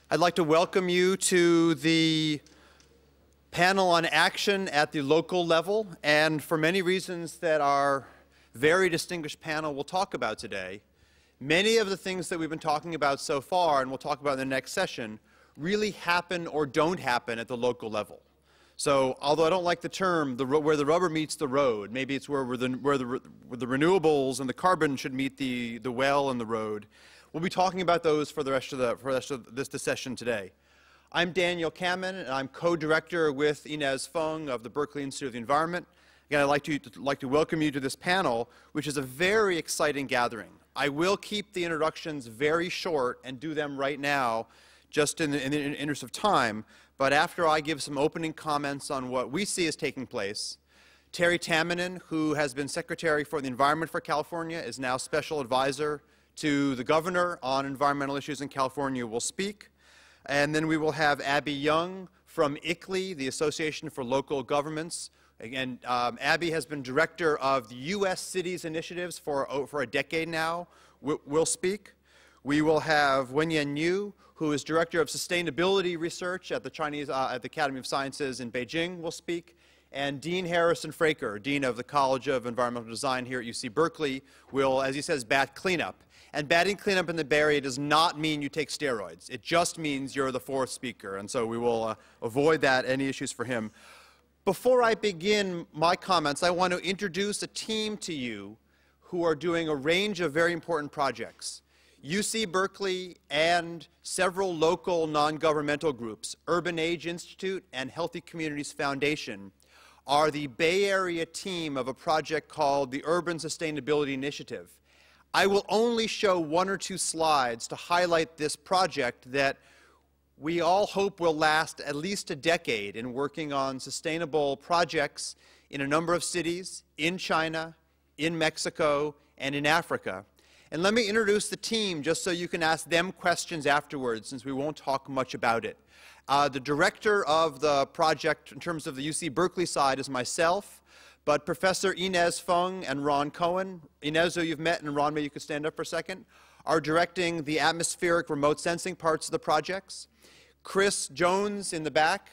I'd like to welcome you to the panel on action at the local level, and for many reasons that our very distinguished panel will talk about today, many of the things that we've been talking about so far, and we'll talk about in the next session, really happen or don't happen at the local level. So, although I don't like the term, where the rubber meets the road, maybe it's where the renewables and the carbon should meet the well and the road. We'll be talking about those for the rest of this session today. I'm Daniel Kamen, and I'm co-director with Inez Feng of the Berkeley Institute of the Environment. Again, I'd like to welcome you to this panel, which is a very exciting gathering. I will keep the introductions very short and do them right now, just in the interest of time. But after I give some opening comments on what we see as taking place, Terry Tamminen, who has been Secretary for the Environment for California, is now Special Advisor to the Governor on environmental issues in California, will speak. And then we will have Abby Young from ICLEI, the Association for Local Governments. Again, Abby has been Director of the U.S. Cities Initiatives for a decade now, will speak. We will have Wenyan Yu, who is Director of Sustainability Research at the Academy of Sciences in Beijing, will speak. And Dean Harrison Fraker, Dean of the College of Environmental Design here at UC Berkeley, will, as he says, bat cleanup. And batting cleanup in the Bay Area does not mean you take steroids. It just means you're the fourth speaker. And so we will avoid that, any issues for him. Before I begin my comments, I want to introduce a team to you who are doing a range of very important projects. UC Berkeley and several local non-governmental groups, Urban Age Institute and Healthy Communities Foundation, are the Bay Area team of a project called the Urban Sustainability Initiative. I will only show one or two slides to highlight this project that we all hope will last at least a decade in working on sustainable projects in a number of cities, in China, in Mexico, and in Africa. And let me introduce the team just so you can ask them questions afterwards, since we won't talk much about it. The director of the project in terms of the UC Berkeley side is myself, but Professor Inez Feng and Ron Cohen, Inez, who you've met, and Ron, maybe you could stand up for a second, are directing the atmospheric remote sensing parts of the projects. Chris Jones in the back,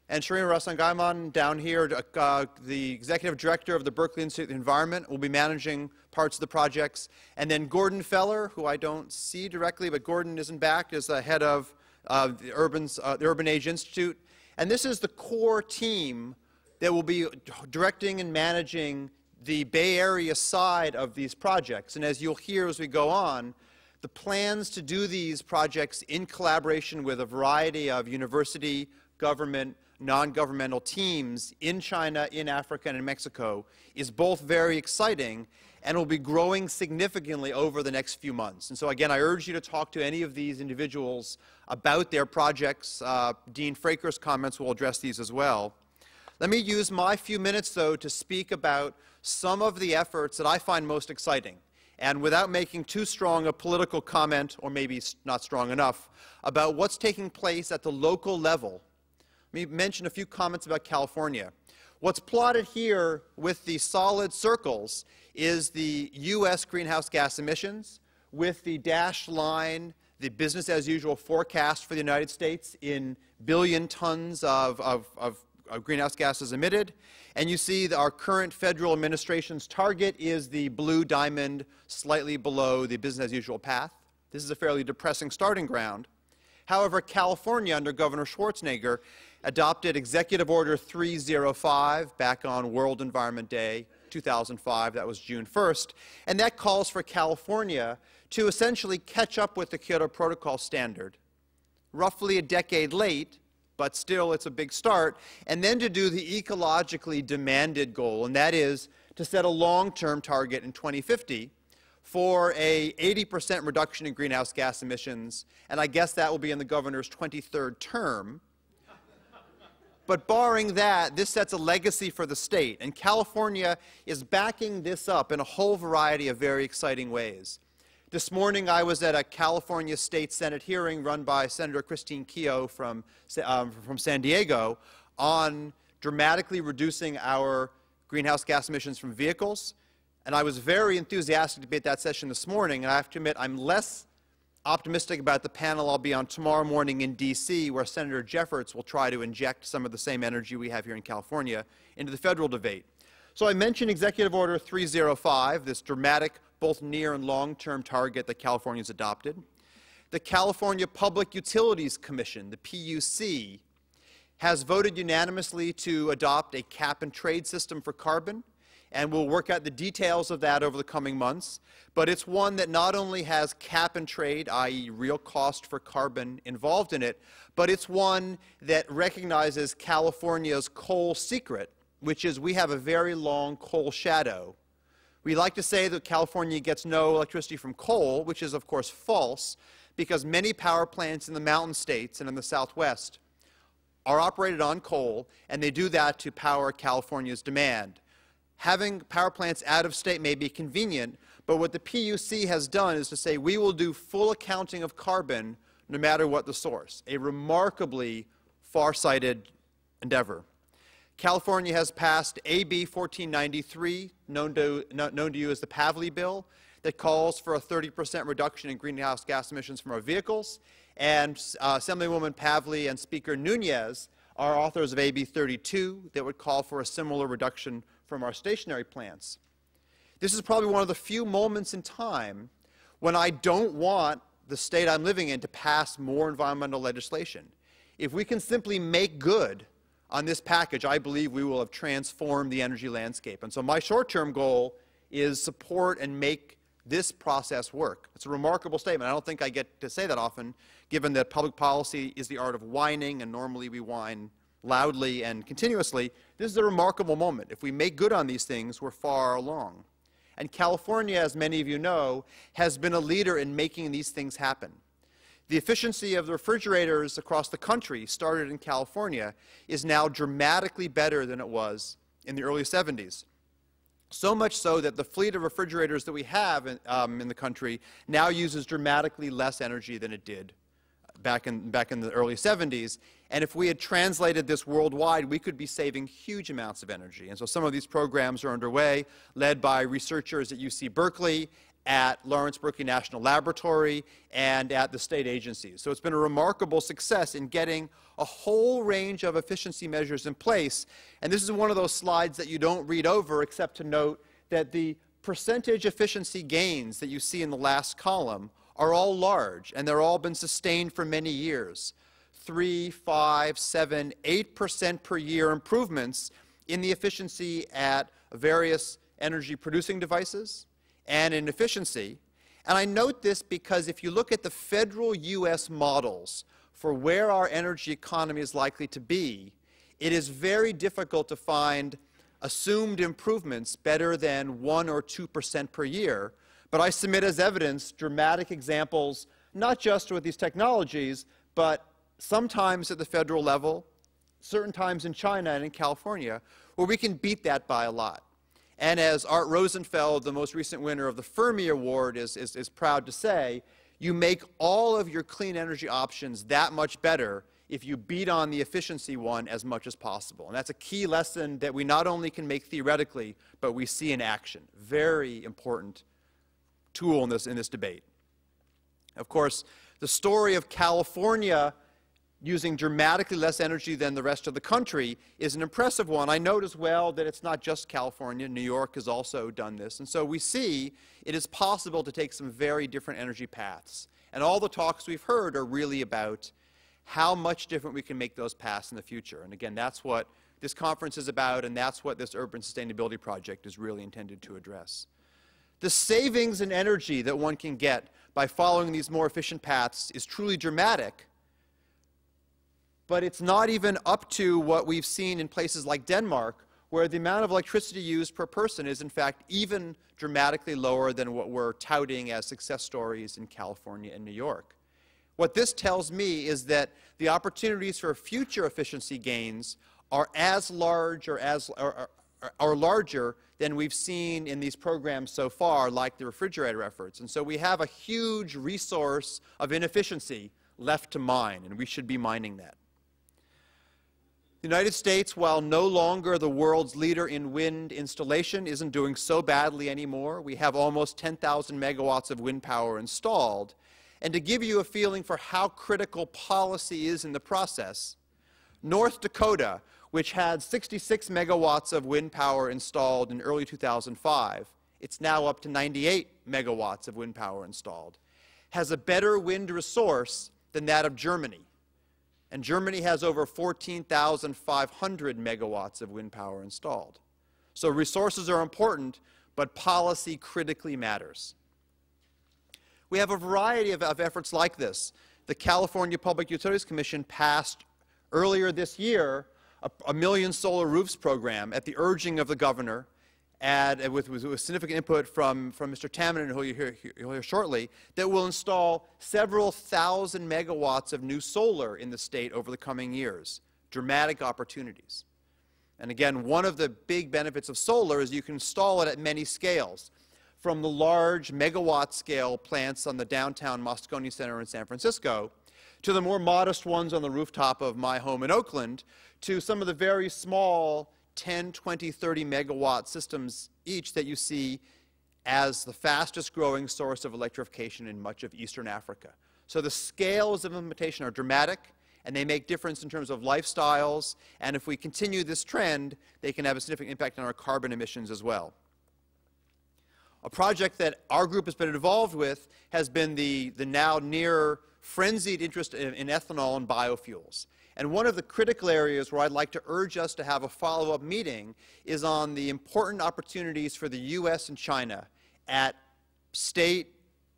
and Shireen Rasangaiman down here, the executive director of the Berkeley Institute of the Environment, will be managing parts of the projects. And then Gordon Feller, who I don't see directly, but Gordon isn't back, is the head of the Urban Age Institute. And this is the core team that will be directing and managing the Bay Area side of these projects. And as you'll hear as we go on, the plans to do these projects in collaboration with a variety of university, government, non-governmental teams in China, in Africa, and in Mexico is both very exciting and will be growing significantly over the next few months. And so again, I urge you to talk to any of these individuals about their projects. Dean Fraker's comments will address these as well. Let me use my few minutes, though, to speak about some of the efforts that I find most exciting. And without making too strong a political comment, or maybe not strong enough, about what's taking place at the local level, let me mention a few comments about California. What's plotted here with the solid circles is the U.S. greenhouse gas emissions, with the dashed line, the business-as-usual forecast for the United States in billion tons of greenhouse gases emitted. And you see that our current federal administration's target is the blue diamond slightly below the business-as-usual path. This is a fairly depressing starting ground. However, California, under Governor Schwarzenegger, adopted Executive Order 305 back on World Environment Day 2005. That was June 1st. And that calls for California to essentially catch up with the Kyoto Protocol standard, roughly a decade late, but still it's a big start, and then to do the ecologically demanded goal, and that is to set a long-term target in 2050 for a 80% reduction in greenhouse gas emissions, and I guess that will be in the governor's 23rd term. But barring that, this sets a legacy for the state, and California is backing this up in a whole variety of very exciting ways. This morning I was at a California State Senate hearing run by Senator Christine Keough from San Diego on dramatically reducing our greenhouse gas emissions from vehicles. And I was very enthusiastic to be at that session this morning, and I have to admit I'm less optimistic about the panel I'll be on tomorrow morning in D.C., where Senator Jeffords will try to inject some of the same energy we have here in California into the federal debate. So I mentioned Executive Order 305, this dramatic both near and long-term target that California has adopted. The California Public Utilities Commission, the PUC, has voted unanimously to adopt a cap-and-trade system for carbon, and we'll work out the details of that over the coming months. But it's one that not only has cap-and-trade, i.e. real cost for carbon involved in it, but it's one that recognizes California's coal secret, which is we have a very long coal shadow. We like to say that California gets no electricity from coal, which is, of course, false, because many power plants in the mountain states and in the Southwest are operated on coal, and they do that to power California's demand. Having power plants out of state may be convenient, but what the PUC has done is to say we will do full accounting of carbon no matter what the source, a remarkably far-sighted endeavor. California has passed AB 1493, known to you as the Pavley Bill, that calls for a 30% reduction in greenhouse gas emissions from our vehicles. And Assemblywoman Pavley and Speaker Nunez are authors of AB 32 that would call for a similar reduction from our stationary plants. This is probably one of the few moments in time when I don't want the state I'm living in to pass more environmental legislation. If we can simply make good on this package, I believe we will have transformed the energy landscape. And so my short-term goal is support and make this process work. It's a remarkable statement. I don't think I get to say that often, given that public policy is the art of whining, and normally we whine loudly and continuously. This is a remarkable moment. If we make good on these things, we're far along. And California, as many of you know, has been a leader in making these things happen. The efficiency of the refrigerators across the country, started in California, is now dramatically better than it was in the early 70s. So much so that the fleet of refrigerators that we have in the country now uses dramatically less energy than it did back in the early 70s. And if we had translated this worldwide, we could be saving huge amounts of energy. And so some of these programs are underway, led by researchers at UC Berkeley, at Lawrence Berkeley National Laboratory, and at the state agencies. So it's been a remarkable success in getting a whole range of efficiency measures in place. And this is one of those slides that you don't read over except to note that the percentage efficiency gains that you see in the last column are all large, and they're all been sustained for many years. 3, 5, 7, 8% per year improvements in the efficiency at various energy producing devices and in efficiency. And I note this because if you look at the federal U.S. models for where our energy economy is likely to be, it is very difficult to find assumed improvements better than 1 or 2% per year. But I submit as evidence dramatic examples, not just with these technologies, but sometimes at the federal level, certain times in China and in California, where we can beat that by a lot. And as Art Rosenfeld, the most recent winner of the Fermi Award, is proud to say, you make all of your clean energy options that much better if you beat on the efficiency one as much as possible. And that's a key lesson that we not only can make theoretically, but we see in action. Very important tool in this debate. Of course, the story of California using dramatically less energy than the rest of the country is an impressive one. I note as well that it's not just California. New York has also done this. And so we see it is possible to take some very different energy paths. And all the talks we've heard are really about how much different we can make those paths in the future. And again, that's what this conference is about, and that's what this urban sustainability project is really intended to address. The savings in energy that one can get by following these more efficient paths is truly dramatic, but it's not even up to what we've seen in places like Denmark, where the amount of electricity used per person is, in fact, even dramatically lower than what we're touting as success stories in California and New York. What this tells me is that the opportunities for future efficiency gains are as large or larger than we've seen in these programs so far, like the refrigerator efforts. And so we have a huge resource of inefficiency left to mine, and we should be mining that. The United States, while no longer the world's leader in wind installation, isn't doing so badly anymore. We have almost 10,000 megawatts of wind power installed. And to give you a feeling for how critical policy is in the process, North Dakota, which had 66 megawatts of wind power installed in early 2005, it's now up to 98 megawatts of wind power installed, has a better wind resource than that of Germany. And Germany has over 14,500 megawatts of wind power installed. So resources are important, but policy critically matters. We have a variety of efforts like this. The California Public Utilities Commission passed earlier this year a million solar roofs program at the urging of the governor, and with significant input from Mr. Tamminen, who you'll hear shortly, that will install several thousand megawatts of new solar in the state over the coming years. Dramatic opportunities. And again, one of the big benefits of solar is you can install it at many scales, from the large megawatt scale plants on the downtown Moscone Center in San Francisco, to the more modest ones on the rooftop of my home in Oakland, to some of the very small 10, 20, 30 megawatt systems each that you see as the fastest growing source of electrification in much of Eastern Africa. So the scales of implementation are dramatic, and they make difference in terms of lifestyles, and if we continue this trend, they can have a significant impact on our carbon emissions as well. A project that our group has been involved with has been the now near frenzied interest in ethanol and biofuels. And one of the critical areas where I'd like to urge us to have a follow-up meeting is on the important opportunities for the U.S. and China at state,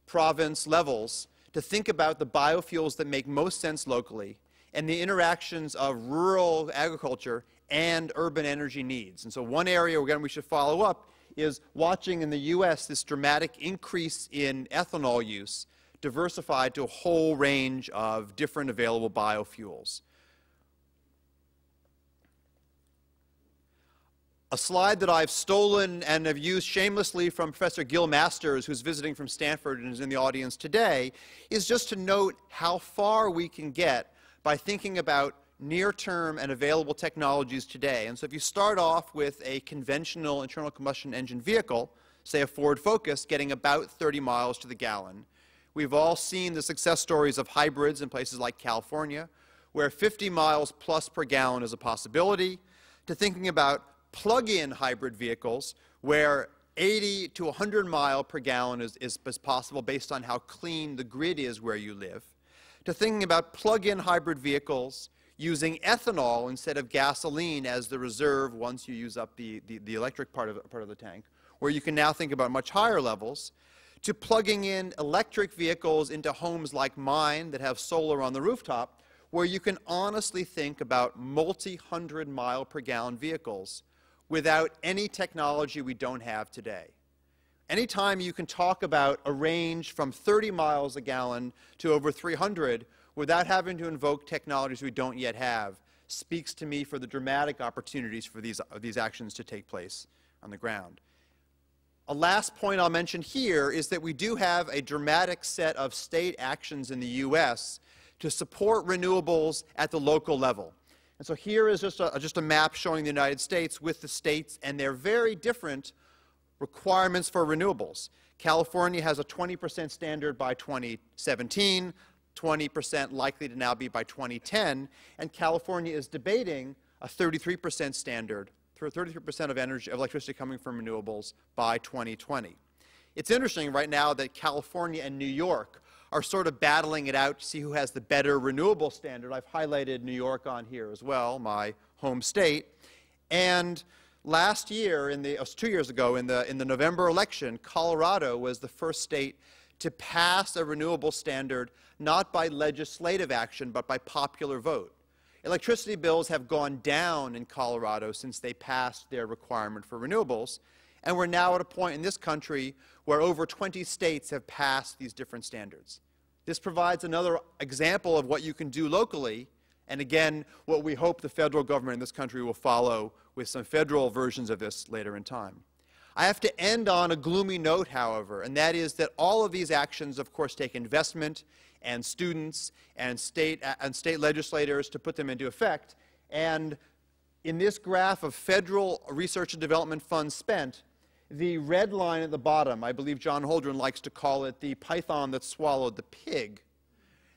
province levels to think about the biofuels that make most sense locally and the interactions of rural agriculture and urban energy needs. And so one area, again, we should follow up is watching in the U.S. this dramatic increase in ethanol use diversified to a whole range of different available biofuels. A slide that I've stolen and have used shamelessly from Professor Gil Masters, who's visiting from Stanford and is in the audience today, is just to note how far we can get by thinking about near-term and available technologies today. And so if you start off with a conventional internal combustion engine vehicle, say a Ford Focus, getting about 30 miles to the gallon, we've all seen the success stories of hybrids in places like California, where 50 miles plus per gallon is a possibility, to thinking about plug-in hybrid vehicles where 80 to 100 mile per gallon is possible based on how clean the grid is where you live, to thinking about plug-in hybrid vehicles using ethanol instead of gasoline as the reserve once you use up the electric part of the tank, where you can now think about much higher levels, to plugging in electric vehicles into homes like mine that have solar on the rooftop, where you can honestly think about multi-hundred mile per gallon vehicles without any technology we don't have today. Anytime you can talk about a range from 30 miles a gallon to over 300 without having to invoke technologies we don't yet have speaks to me for the dramatic opportunities for these actions to take place on the ground. A last point I'll mention here is that we do have a dramatic set of state actions in the U.S. to support renewables at the local level. And so here is just a map showing the United States with the states and their very different requirements for renewables. California has a 20% standard by 2017, 20% likely to now be by 2010, and California is debating a 33% standard, 33% of electricity coming from renewables by 2020. It's interesting right now that California and New York are sort of battling it out to see who has the better renewable standard. I've highlighted New York on here as well, my home state. And last year, 2 years ago, in the November election, Colorado was the first state to pass a renewable standard not by legislative action, but by popular vote. Electricity bills have gone down in Colorado since they passed their requirement for renewables, and we're now at a point in this country where over 20 states have passed these different standards. This provides another example of what you can do locally, and again, what we hope the federal government in this country will follow with some federal versions of this later in time. I have to end on a gloomy note, however, and that is that all of these actions, of course, take investment and students and state legislators to put them into effect. And in this graph of federal research and development funds spent, The red line at the bottom, I believe John Holdren likes to call it the python that swallowed the pig.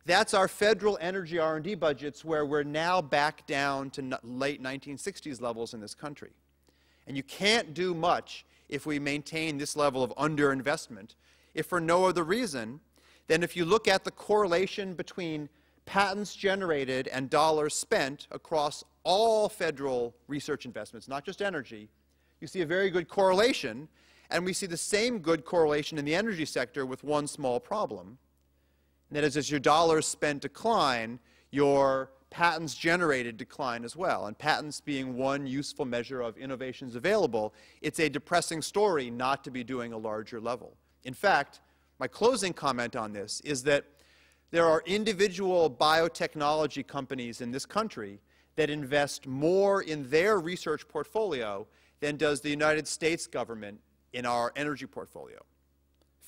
That's our federal energy R&D budgets, where we're now back down to late 1960s levels in this country. And you can't do much if we maintain this level of underinvestment, if for no other reason than if you look at the correlation between patents generated and dollars spent across all federal research investments, not just energy, you see a very good correlation, and we see the same good correlation in the energy sector with one small problem. And that is, as your dollars spent decline, your patents generated decline as well. And patents being one useful measure of innovations available, it's a depressing story not to be doing a larger level. In fact, my closing comment on this is that there are individual biotechnology companies in this country that invest more in their research portfolio than does the United States government in our energy portfolio.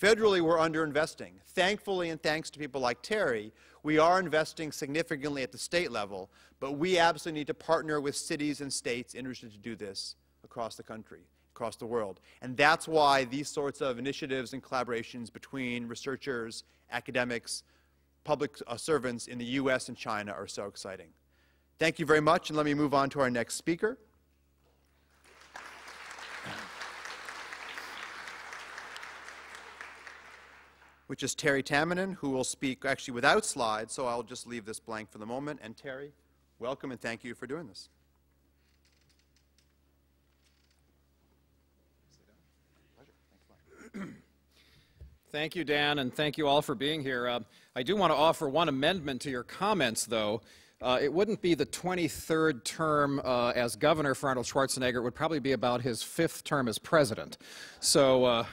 Federally, we're underinvesting. Thankfully, and thanks to people like Terry, we are investing significantly at the state level, but we absolutely need to partner with cities and states interested to do this across the country, across the world. And that's why these sorts of initiatives and collaborations between researchers, academics, public servants in the U.S. and China are so exciting. Thank you very much, and let me move on to our next speaker. Which is Terry Tamminen, who will speak actually without slides, so I'll just leave this blank for the moment. And Terry, welcome and thank you for doing this. Thank you, Dan, and thank you all for being here. I do want to offer one amendment to your comments, though. It wouldn't be the 23rd term as governor for Arnold Schwarzenegger. It would probably be about his 5th term as president. So,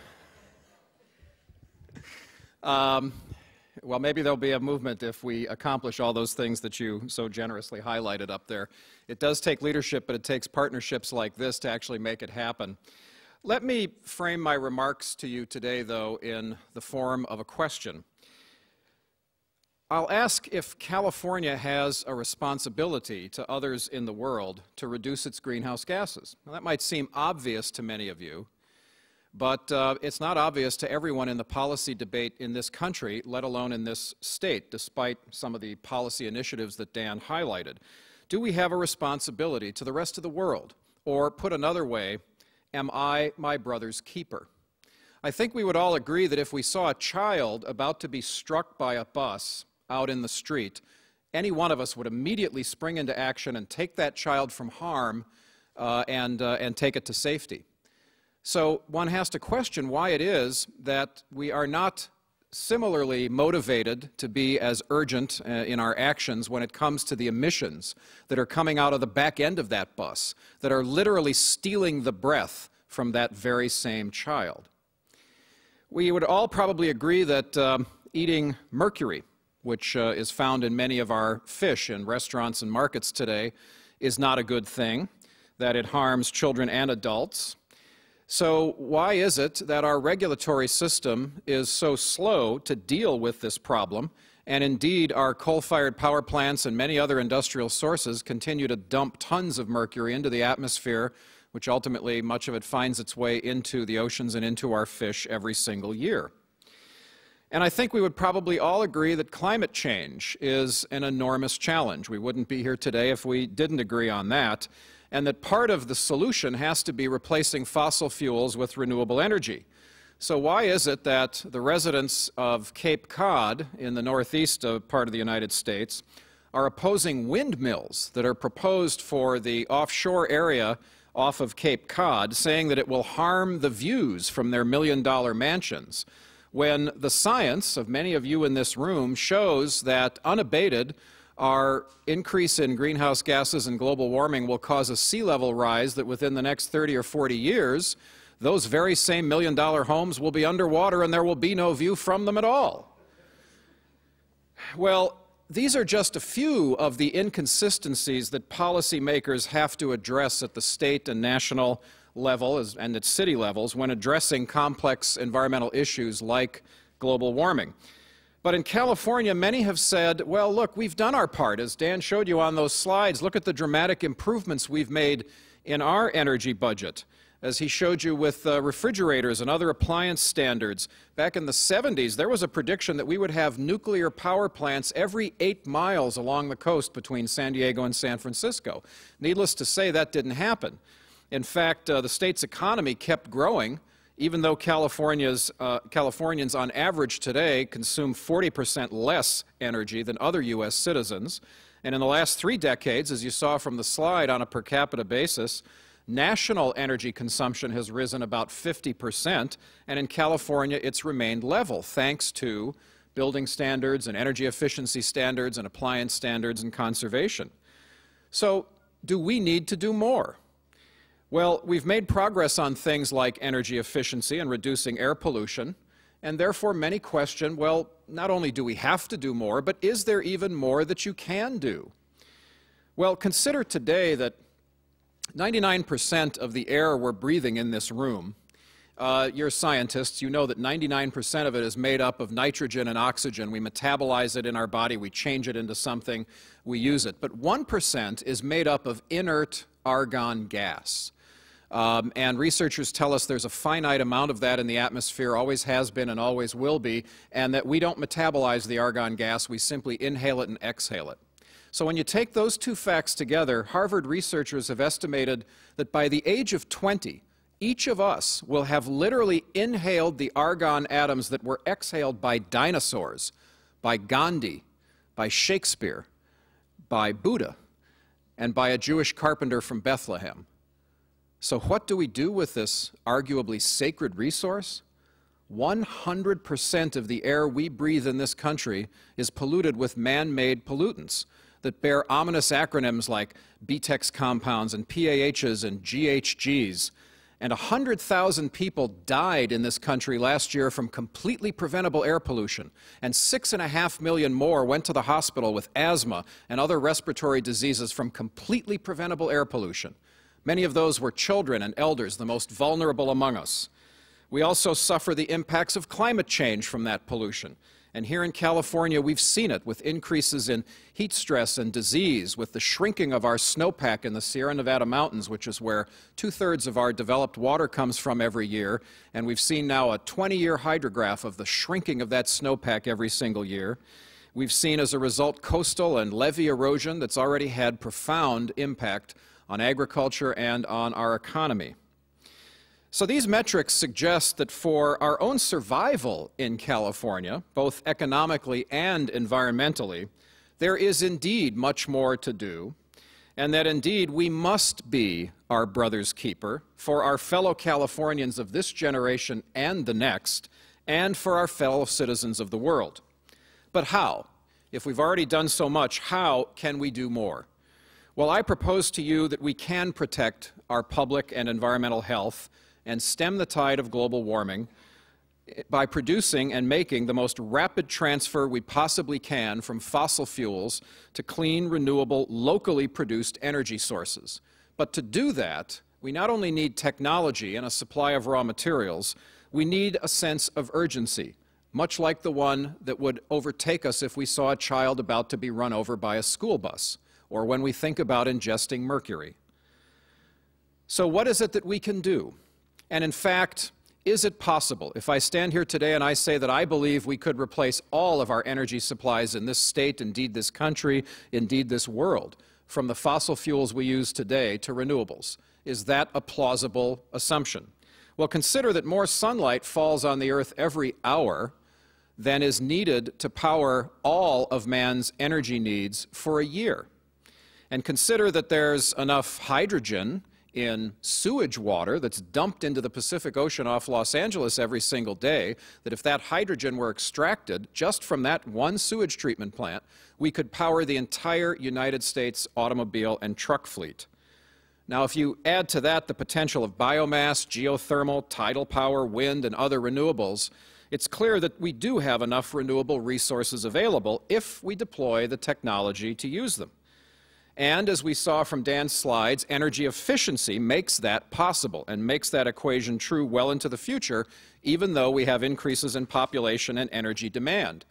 well, maybe there'll be a movement if we accomplish all those things that you so generously highlighted up there. It does take leadership, but it takes partnerships like this to actually make it happen. Let me frame my remarks to you today, though, in the form of a question. I'll ask if California has a responsibility to others in the world to reduce its greenhouse gases. Now, that might seem obvious to many of you, but it's not obvious to everyone in the policy debate in this country, let alone in this state, despite some of the policy initiatives that Dan highlighted. Do we have a responsibility to the rest of the world? Or, put another way, am I my brother's keeper? I think we would all agree that if we saw a child about to be struck by a bus out in the street, any one of us would immediately spring into action and take that child from harm and take it to safety. So one has to question why it is that we are not similarly motivated to be as urgent in our actions when it comes to the emissions that are coming out of the back end of that bus, that are literally stealing the breath from that very same child. We would all probably agree that eating mercury, which is found in many of our fish in restaurants and markets today, is not a good thing, that it harms children and adults. So why is it that our regulatory system is so slow to deal with this problem, and indeed our coal-fired power plants and many other industrial sources continue to dump tons of mercury into the atmosphere, which ultimately much of it finds its way into the oceans and into our fish every single year? And I think we would probably all agree that climate change is an enormous challenge. We wouldn't be here today if we didn't agree on that. And that part of the solution has to be replacing fossil fuels with renewable energy. So why is it that the residents of Cape Cod in the northeast part of the United States are opposing windmills that are proposed for the offshore area off of Cape Cod, saying that it will harm the views from their million-dollar mansions, when the science of many of you in this room shows that unabated, our increase in greenhouse gases and global warming will cause a sea level rise that within the next 30 or 40 years, those very same million-dollar homes will be underwater and there will be no view from them at all. Well, these are just a few of the inconsistencies that policymakers have to address at the state and national level and at city levels when addressing complex environmental issues like global warming. But in California, many have said, well, look, we've done our part. As Dan showed you on those slides, look at the dramatic improvements we've made in our energy budget. as he showed you with refrigerators and other appliance standards. Back in the 70s, there was a prediction that we would have nuclear power plants every 8 miles along the coast between San Diego and San Francisco. Needless to say, that didn't happen. In fact, the state's economy kept growing, even though Californians on average today consume 40% less energy than other U.S. citizens. And in the last 3 decades, as you saw from the slide, on a per capita basis, national energy consumption has risen about 50%, and in California it's remained level, thanks to building standards and energy efficiency standards and appliance standards and conservation. So, do we need to do more? Well, we've made progress on things like energy efficiency and reducing air pollution, and therefore many question, well, not only do we have to do more, but is there even more that you can do? Well, consider today that 99% of the air we're breathing in this room, you're scientists, you know that 99% of it is made up of nitrogen and oxygen. We metabolize it in our body, we change it into something, we use it. But 1% is made up of inert argon gas. And researchers tell us there's a finite amount of that in the atmosphere, always has been and always will be, and that we don't metabolize the argon gas, we simply inhale it and exhale it. So when you take those two facts together, Harvard researchers have estimated that by the age of 20, each of us will have literally inhaled the argon atoms that were exhaled by dinosaurs, by Gandhi, by Shakespeare, by Buddha, and by a Jewish carpenter from Bethlehem. So what do we do with this arguably sacred resource? 100% of the air we breathe in this country is polluted with man-made pollutants that bear ominous acronyms like BTEX compounds and PAHs and GHGs. And 100,000 people died in this country last year from completely preventable air pollution, and 6.5 million more went to the hospital with asthma and other respiratory diseases from completely preventable air pollution. Many of those were children and elders, the most vulnerable among us. We also suffer the impacts of climate change from that pollution. And here in California, we've seen it with increases in heat stress and disease, with the shrinking of our snowpack in the Sierra Nevada mountains, which is where 2/3 of our developed water comes from every year. And we've seen now a 20-year hydrograph of the shrinking of that snowpack every single year. We've seen, as a result, coastal and levee erosion that's already had profound impact on agriculture and on our economy. So these metrics suggest that for our own survival in California, both economically and environmentally, there is indeed much more to do, and that indeed we must be our brother's keeper for our fellow Californians of this generation and the next, and for our fellow citizens of the world. But how? If we've already done so much, how can we do more? Well, I propose to you that we can protect our public and environmental health and stem the tide of global warming by producing and making the most rapid transfer we possibly can from fossil fuels to clean, renewable, locally produced energy sources. But to do that, we not only need technology and a supply of raw materials, we need a sense of urgency, much like the one that would overtake us if we saw a child about to be run over by a school bus, or when we think about ingesting mercury. So what is it that we can do? And in fact, is it possible, if I stand here today and I say that I believe we could replace all of our energy supplies in this state, indeed this country, indeed this world, from the fossil fuels we use today to renewables, is that a plausible assumption? Well, consider that more sunlight falls on the Earth every hour than is needed to power all of man's energy needs for a year. And consider that there's enough hydrogen in sewage water that's dumped into the Pacific Ocean off Los Angeles every single day, that if that hydrogen were extracted just from that one sewage treatment plant, we could power the entire United States automobile and truck fleet. Now, if you add to that the potential of biomass, geothermal, tidal power, wind, and other renewables, it's clear that we do have enough renewable resources available if we deploy the technology to use them. And as we saw from Dan's slides, energy efficiency makes that possible and makes that equation true well into the future, even though we have increases in population and energy demand.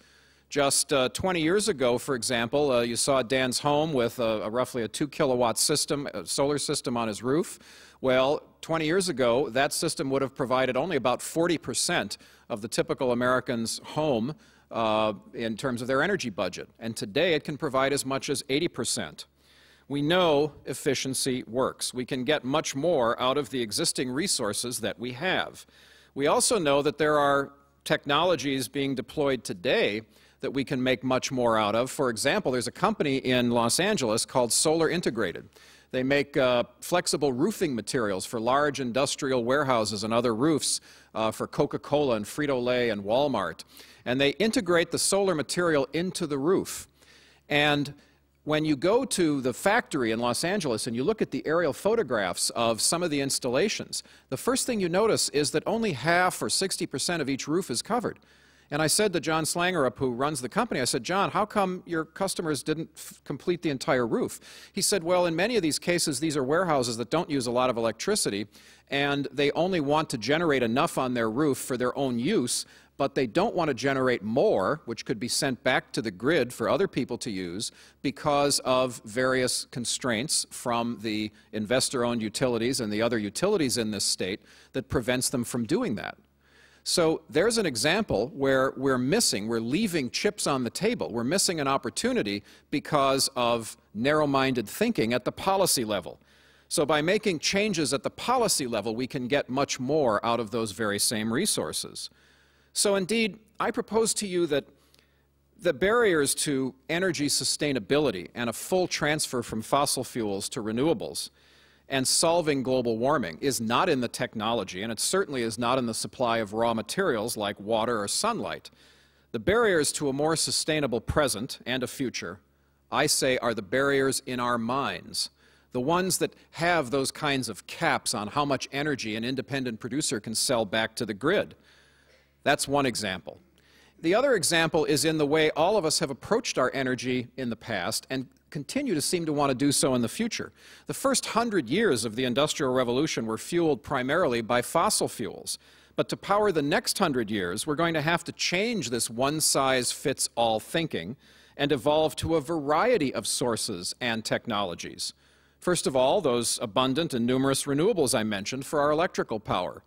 Just 20 years ago, for example, you saw Dan's home with roughly a 2-kilowatt system, a solar system on his roof. Well, 20 years ago, that system would have provided only about 40% of the typical American's home in terms of their energy budget. And today it can provide as much as 80%. We know efficiency works. We can get much more out of the existing resources that we have. We also know that there are technologies being deployed today that we can make much more out of. For example, there's a company in Los Angeles called Solar Integrated. They make flexible roofing materials for large industrial warehouses and other roofs for Coca-Cola and Frito-Lay and Walmart. And they integrate the solar material into the roof. And when you go to the factory in Los Angeles and you look at the aerial photographs of some of the installations, the first thing you notice is that only half or 60% of each roof is covered. And I said to John Slangerup, who runs the company, I said, John, how come your customers didn't complete the entire roof? He said, well, in many of these cases, these are warehouses that don't use a lot of electricity, and they only want to generate enough on their roof for their own use, but they don't want to generate more, which could be sent back to the grid for other people to use because of various constraints from the investor-owned utilities and the other utilities in this state that prevents them from doing that. So there's an example where we're leaving chips on the table. We're missing an opportunity because of narrow-minded thinking at the policy level. So by making changes at the policy level, we can get much more out of those very same resources. So indeed, I propose to you that the barriers to energy sustainability and a full transfer from fossil fuels to renewables and solving global warming is not in the technology, and it certainly is not in the supply of raw materials like water or sunlight. The barriers to a more sustainable present and a future, I say, are the barriers in our minds, the ones that have those kinds of caps on how much energy an independent producer can sell back to the grid. That's one example. The other example is in the way all of us have approached our energy in the past and continue to seem to want to do so in the future. The first 100 years of the Industrial Revolution were fueled primarily by fossil fuels. But to power the next 100 years, we're going to have to change this one-size-fits-all thinking and evolve to a variety of sources and technologies. First of all, those abundant and numerous renewables I mentioned for our electrical power.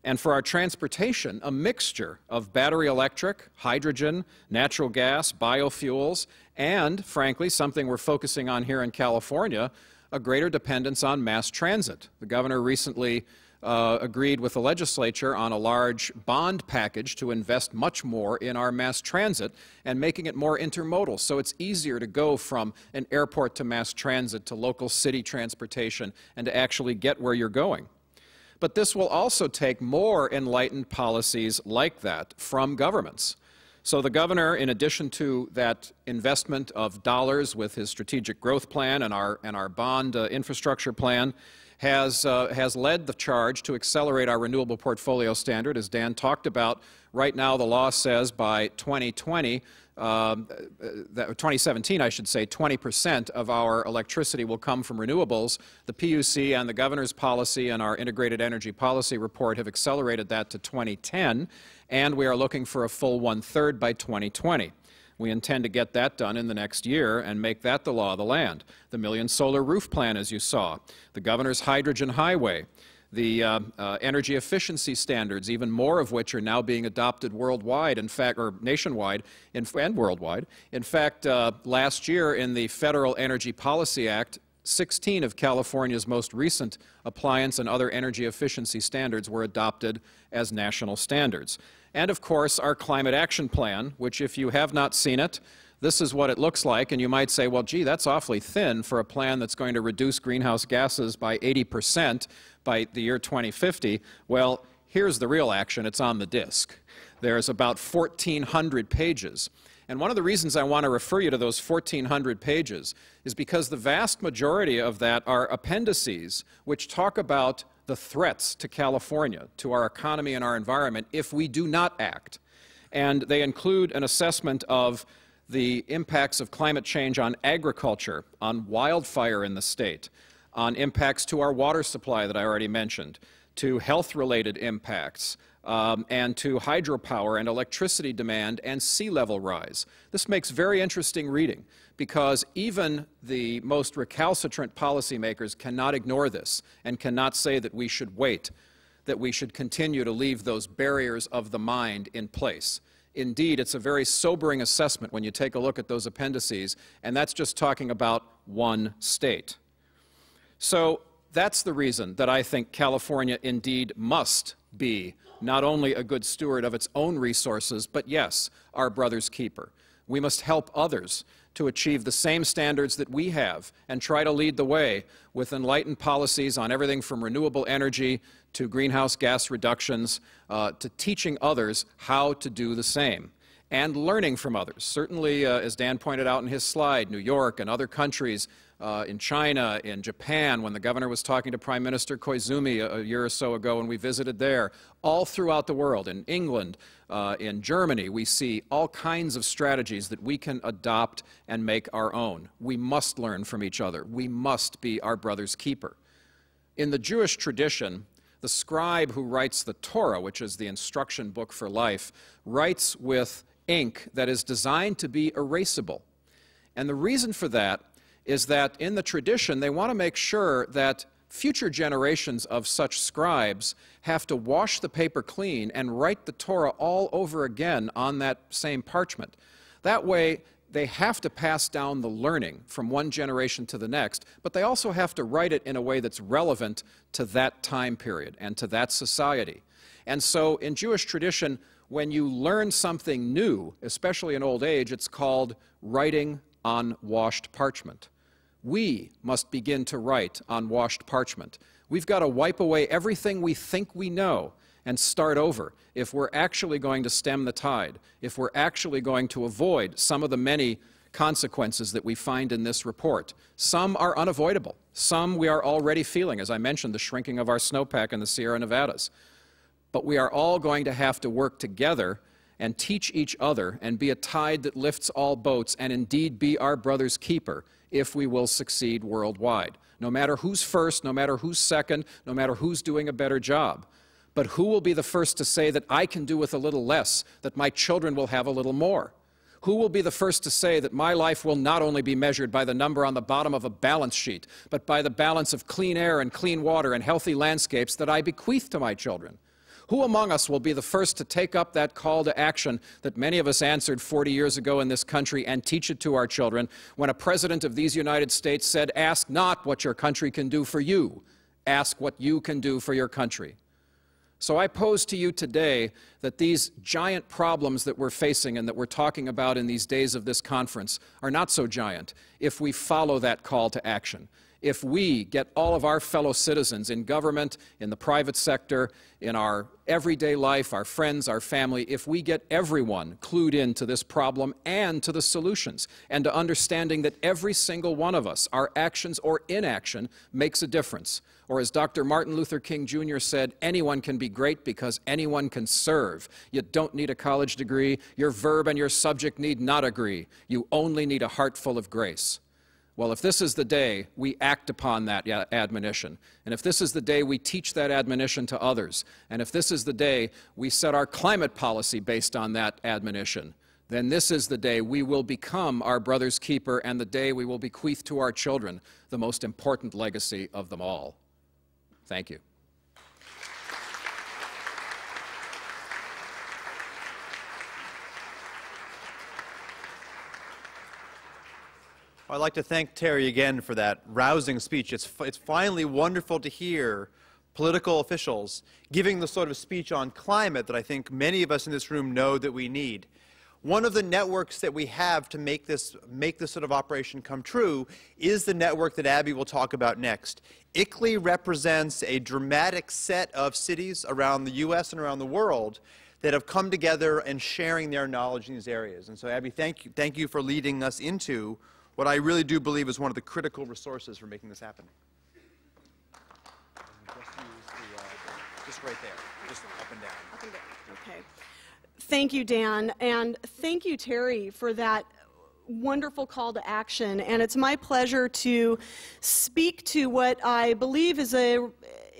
And for our transportation, a mixture of battery electric, hydrogen, natural gas, biofuels, and, frankly, something we're focusing on here in California, a greater dependence on mass transit. The governor recently agreed with the legislature on a large bond package to invest much more in our mass transit and making it more intermodal, so it's easier to go from an airport to mass transit to local city transportation and to actually get where you're going. But this will also take more enlightened policies like that from governments. So the governor, in addition to that investment of dollars with his strategic growth plan and our bond infrastructure plan, has led the charge to accelerate our renewable portfolio standard. As Dan talked about, right now the law says by 2020, 2017, I should say, 20% of our electricity will come from renewables. The PUC and the governor's policy and our integrated energy policy report have accelerated that to 2010, and we are looking for a full 1/3 by 2020. We intend to get that done in the next year and make that the law of the land. The Million Solar Roof Plan, as you saw, the governor's hydrogen highway, the energy efficiency standards, even more of which are now being adopted worldwide, in fact, or nationwide and worldwide. In fact, last year in the Federal Energy Policy Act, 16 of California's most recent appliance and other energy efficiency standards were adopted as national standards. And of course, our Climate Action Plan, which if you have not seen it, this is what it looks like, and you might say, well, gee, that's awfully thin for a plan that's going to reduce greenhouse gases by 80% by the year 2050. Well, here's the real action. It's on the disk. There's about 1,400 pages. And one of the reasons I want to refer you to those 1,400 pages is because the vast majority of that are appendices which talk about the threats to California, to our economy and our environment, if we do not act. And they include an assessment of the impacts of climate change on agriculture, on wildfire in the state, on impacts to our water supply that I already mentioned, to health-related impacts, and to hydropower and electricity demand and sea level rise. This makes very interesting reading because even the most recalcitrant policymakers cannot ignore this and cannot say that we should wait, that we should continue to leave those barriers of the mind in place. Indeed, it's a very sobering assessment when you take a look at those appendices, and that's just talking about one state. So that's the reason that I think California indeed must be not only a good steward of its own resources, but yes, our brother's keeper. We must help others to achieve the same standards that we have and try to lead the way with enlightened policies on everything from renewable energy to greenhouse gas reductions, to teaching others how to do the same and learning from others. Certainly, as Dan pointed out in his slide, New York and other countries, in China, in Japan, when the governor was talking to Prime Minister Koizumi a year or so ago when we visited there, all throughout the world, in England, in Germany, we see all kinds of strategies that we can adopt and make our own. We must learn from each other. We must be our brother's keeper. In the Jewish tradition, the scribe who writes the Torah, which is the instruction book for life, writes with ink that is designed to be erasable. And the reason for that is that in the tradition, they want to make sure that future generations of such scribes have to wash the paper clean and write the Torah all over again on that same parchment. That way, they have to pass down the learning from one generation to the next, but they also have to write it in a way that's relevant to that time period and to that society. And so in Jewish tradition, when you learn something new, especially in old age, it's called writing on washed parchment. We must begin to write on washed parchment. We've got to wipe away everything we think we know and start over if we're actually going to stem the tide, if we're actually going to avoid some of the many consequences that we find in this report. Some are unavoidable. Some we are already feeling, as I mentioned, the shrinking of our snowpack in the Sierra Nevadas. But we are all going to have to work together and teach each other and be a tide that lifts all boats and indeed be our brother's keeper if we will succeed worldwide. No matter who's first, no matter who's second, no matter who's doing a better job. But who will be the first to say that I can do with a little less, that my children will have a little more? Who will be the first to say that my life will not only be measured by the number on the bottom of a balance sheet, but by the balance of clean air and clean water and healthy landscapes that I bequeath to my children? Who among us will be the first to take up that call to action that many of us answered 40 years ago in this country and teach it to our children when a president of these United States said, "Ask not what your country can do for you, ask what you can do for your country." So I pose to you today that these giant problems that we're facing and that we're talking about in these days of this conference are not so giant if we follow that call to action. If we get all of our fellow citizens in government, in the private sector, in our everyday life, our friends, our family, if we get everyone clued into this problem and to the solutions and to understanding that every single one of us, our actions or inaction, makes a difference. Or as Dr. Martin Luther King Jr. said, anyone can be great because anyone can serve. You don't need a college degree. Your verb and your subject need not agree. You only need a heart full of grace. Well, if this is the day we act upon that admonition, and if this is the day we teach that admonition to others, and if this is the day we set our climate policy based on that admonition, then this is the day we will become our brother's keeper and the day we will bequeath to our children the most important legacy of them all. Thank you. I'd like to thank Terry again for that rousing speech. It's finally wonderful to hear political officials giving the sort of speech on climate that I think many of us in this room know that we need. One of the networks that we have to make this sort of operation come true is the network that Abby will talk about next. ICLEI represents a dramatic set of cities around the U.S. and around the world that have come together and sharing their knowledge in these areas. And so, Abby, thank you for leading us into what I really do believe is one of the critical resources for making this happen. Just right there, just up and down. Up and down, okay. Thank you, Dan, and thank you, Terry, for that wonderful call to action. And it's my pleasure to speak to what I believe is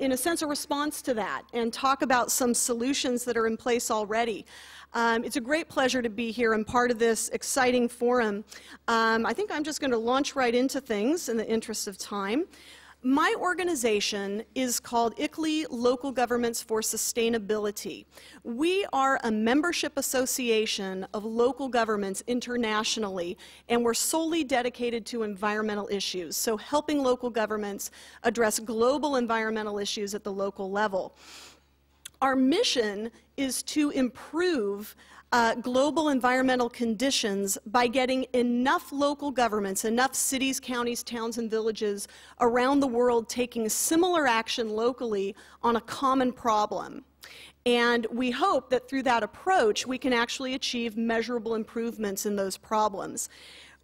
in a sense, a response to that and talk about some solutions that are in place already. It's a great pleasure to be here and part of this exciting forum. I think I'm just going to launch right into things in the interest of time. My organization is called ICLEI, Local Governments for Sustainability. We are a membership association of local governments internationally, and we're solely dedicated to environmental issues, so helping local governments address global environmental issues at the local level. Our mission is to improve global environmental conditions by getting enough local governments, enough cities, counties, towns, and villages around the world taking similar action locally on a common problem. And we hope that through that approach, we can actually achieve measurable improvements in those problems.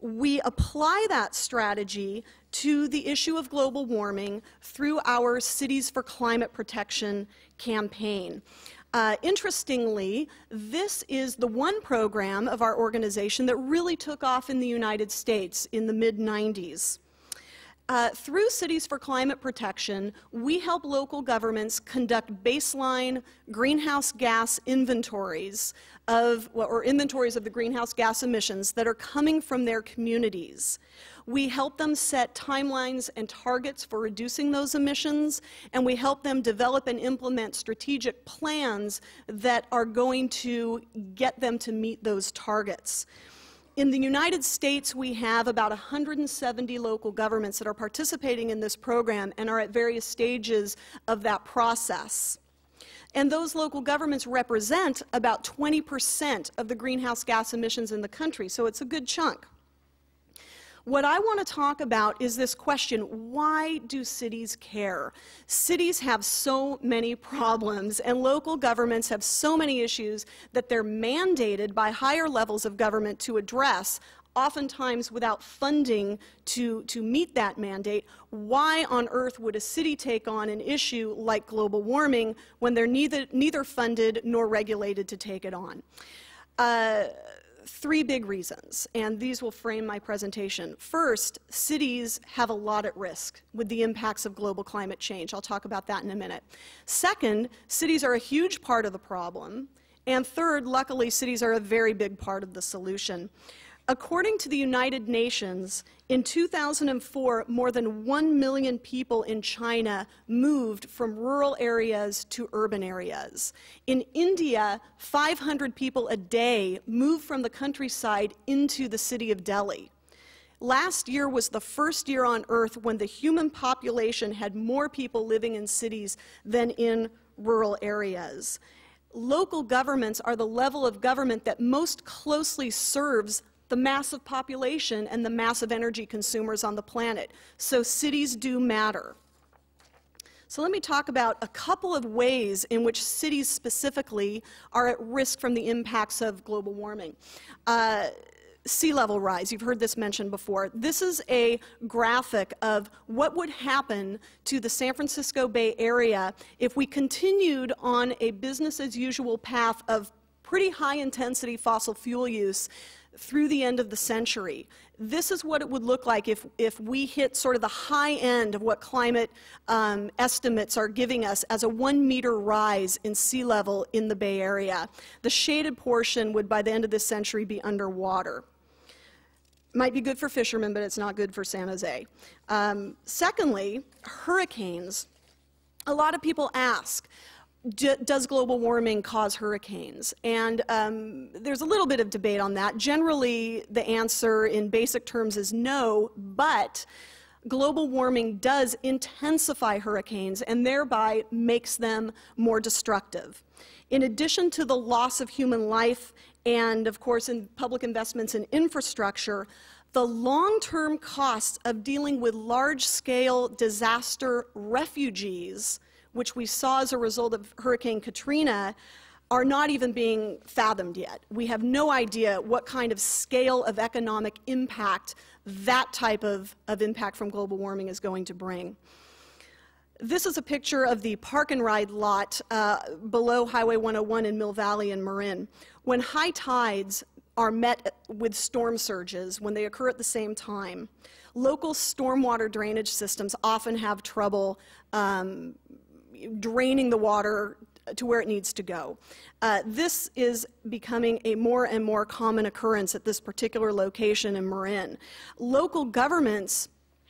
We apply that strategy to the issue of global warming through our Cities for Climate Protection campaign. Interestingly, this is the one program of our organization that really took off in the United States in the mid-90s. Through Cities for Climate Protection, we help local governments conduct baseline greenhouse gas inventories or inventories of the greenhouse gas emissions that are coming from their communities. We help them set timelines and targets for reducing those emissions, and we help them develop and implement strategic plans that are going to get them to meet those targets. In the United States, we have about 170 local governments that are participating in this program and are at various stages of that process. And those local governments represent about 20% of the greenhouse gas emissions in the country, so it's a good chunk. What I want to talk about is this question: why do cities care? Cities have so many problems, and local governments have so many issues that they're mandated by higher levels of government to address, oftentimes without funding to meet that mandate. Why on earth would a city take on an issue like global warming when they're neither funded nor regulated to take it on? Three big reasons, and these will frame my presentation. First, cities have a lot at risk with the impacts of global climate change. I'll talk about that in a minute. Second, cities are a huge part of the problem. And third, luckily, cities are a very big part of the solution. According to the United Nations, in 2004, more than 1 million people in China moved from rural areas to urban areas. In India, 500 people a day moved from the countryside into the city of Delhi. Last year was the first year on Earth when the human population had more people living in cities than in rural areas. Local governments are the level of government that most closely serves the massive population and the massive energy consumers on the planet. So cities do matter. So let me talk about a couple of ways in which cities specifically are at risk from the impacts of global warming. Sea level rise, you've heard this mentioned before. This is a graphic of what would happen to the San Francisco Bay Area if we continued on a business as usual path of pretty high intensity fossil fuel use through the end of the century. This is what it would look like if we hit sort of the high end of what climate estimates are giving us as a 1 meter rise in sea level in the Bay Area. The shaded portion would, by the end of this century, be underwater. Might be good for fishermen, but it's not good for San Jose. Secondly, hurricanes. A lot of people ask, does global warming cause hurricanes? And there's a little bit of debate on that. Generally, the answer in basic terms is no, but global warming does intensify hurricanes and thereby makes them more destructive. In addition to the loss of human life and, of course, in public investments in infrastructure, the long-term costs of dealing with large-scale disaster refugees, which we saw as a result of Hurricane Katrina, are not even being fathomed yet. We have no idea what kind of scale of economic impact that type of impact from global warming is going to bring. This is a picture of the park and ride lot below Highway 101 in Mill Valley in Marin. When high tides are met with storm surges, when they occur at the same time, local stormwater drainage systems often have trouble draining the water to where it needs to go. This is becoming a more and more common occurrence at this particular location in Marin. Local governments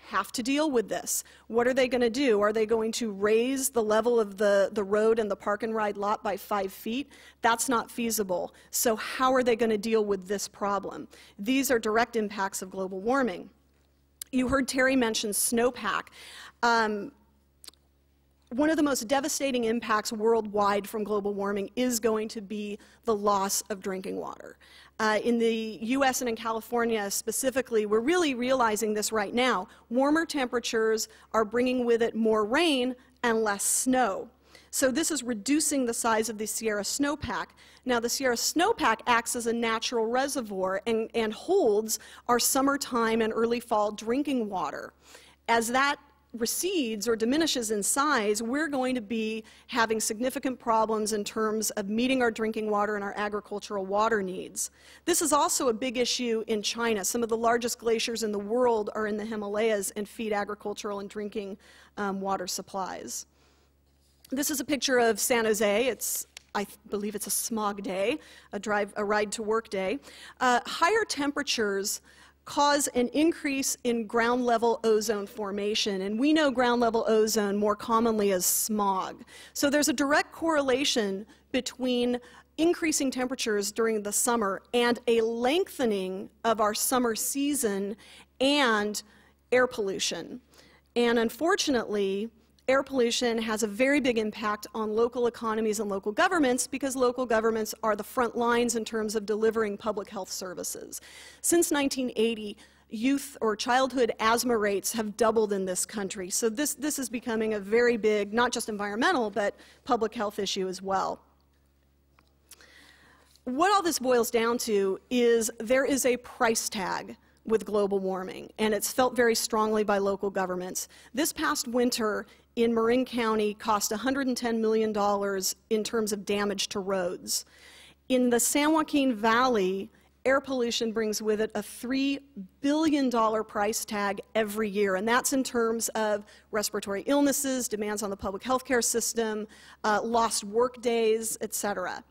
have to deal with this. What are they going to do? Are they going to raise the level of the road and the park and ride lot by 5 feet? That's not feasible. So how are they going to deal with this problem? These are direct impacts of global warming. You heard Terry mention snowpack. One of the most devastating impacts worldwide from global warming is going to be the loss of drinking water. In the U.S. and in California specifically, we're really realizing this right now. Warmer temperatures are bringing with it more rain and less snow. So this is reducing the size of the Sierra snowpack. Now, the Sierra snowpack acts as a natural reservoir and holds our summertime and early fall drinking water. As that recedes or diminishes in size, we're going to be having significant problems in terms of meeting our drinking water and our agricultural water needs. This is also a big issue in China. Some of the largest glaciers in the world are in the Himalayas and feed agricultural and drinking water supplies. This is a picture of San Jose. I believe it's a smog day, a ride to work day. Higher temperatures cause an increase in ground level ozone formation, and we know ground level ozone more commonly as smog. So there's a direct correlation between increasing temperatures during the summer and a lengthening of our summer season and air pollution. And unfortunately, air pollution has a very big impact on local economies and local governments because local governments are the front lines in terms of delivering public health services. Since 1980, youth or childhood asthma rates have doubled in this country. So this is becoming a very big, not just environmental, but public health issue as well. What all this boils down to is there is a price tag with global warming, and it's felt very strongly by local governments. This past winter in Marin County cost $110 million in terms of damage to roads. In the San Joaquin Valley, air pollution brings with it a $3 billion price tag every year, and that's in terms of respiratory illnesses, demands on the public health care system, lost work days, etc.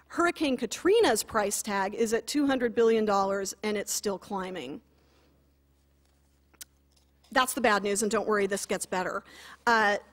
Hurricane Katrina's price tag is at $200 billion, and it's still climbing. That's the bad news, and don't worry, this gets better.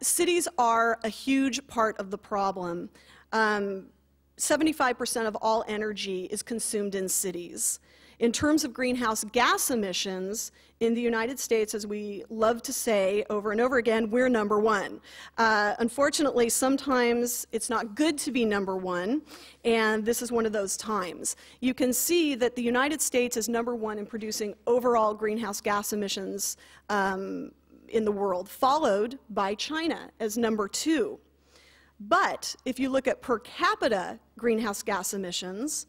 Cities are a huge part of the problem. 75% of all energy is consumed in cities. In terms of greenhouse gas emissions, in the United States, as we love to say over and over again, we're number one. Unfortunately, sometimes it's not good to be number one, and this is one of those times. You can see that the United States is number one in producing overall greenhouse gas emissions in the world, followed by China as number two. But if you look at per capita greenhouse gas emissions,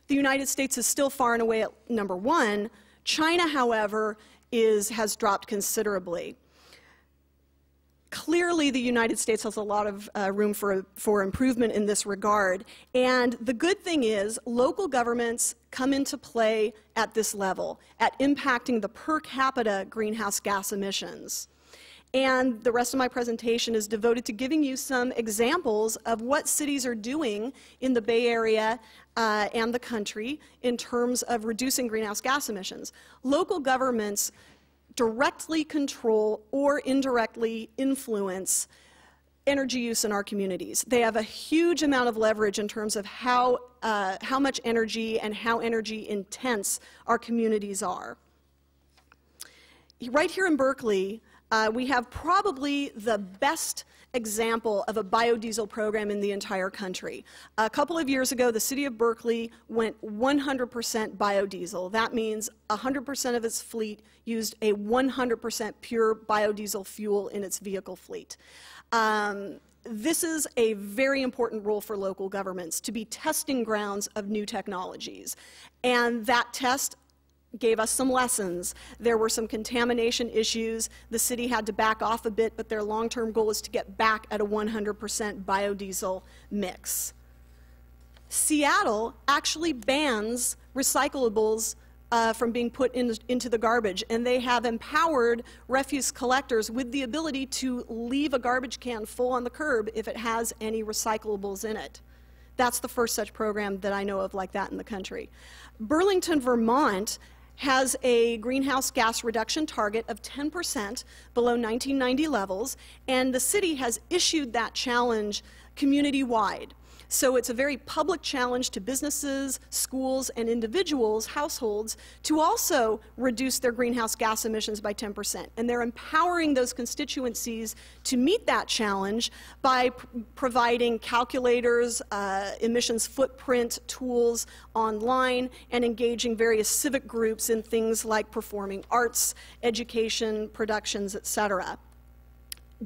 the United States is still far and away at number one. China, however, has dropped considerably. Clearly, the United States has a lot of room for improvement in this regard. And the good thing is, local governments come into play at this level, at impacting the per capita greenhouse gas emissions. And the rest of my presentation is devoted to giving you some examples of what cities are doing in the Bay Area and the country in terms of reducing greenhouse gas emissions. Local governments directly control or indirectly influence energy use in our communities. They have a huge amount of leverage in terms of how much energy and how energy intense our communities are. Right here in Berkeley, we have probably the best example of a biodiesel program in the entire country. A couple of years ago, the city of Berkeley went 100% biodiesel. That means 100% of its fleet used a 100% pure biodiesel fuel in its vehicle fleet. This is a very important role for local governments, to be testing grounds of new technologies. And that test gave us some lessons. There were some contamination issues. The city had to back off a bit, but their long-term goal is to get back at a 100% biodiesel mix. Seattle actually bans recyclables from being put into the garbage, and they have empowered refuse collectors with the ability to leave a garbage can full on the curb if it has any recyclables in it. That's the first such program that I know of like that in the country. Burlington, Vermont has a greenhouse gas reduction target of 10% below 1990 levels, and the city has issued that challenge community-wide. So it's a very public challenge to businesses, schools, and individuals, households, to also reduce their greenhouse gas emissions by 10%. And they're empowering those constituencies to meet that challenge by providing calculators, emissions footprint tools online, and engaging various civic groups in things like performing arts, education, productions, etc.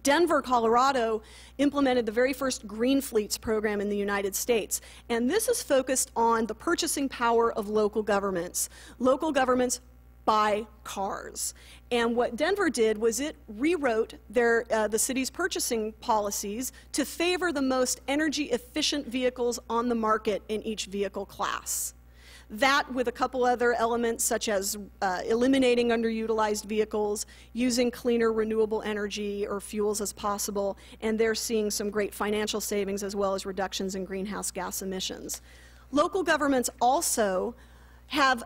Denver, Colorado implemented the very first Green Fleets program in the United States, and this is focused on the purchasing power of local governments. Local governments buy cars. And what Denver did was it rewrote the city's purchasing policies to favor the most energy efficient vehicles on the market in each vehicle class. That, with a couple other elements such as eliminating underutilized vehicles, using cleaner renewable energy or fuels as possible, and they're seeing some great financial savings as well as reductions in greenhouse gas emissions. Local governments also have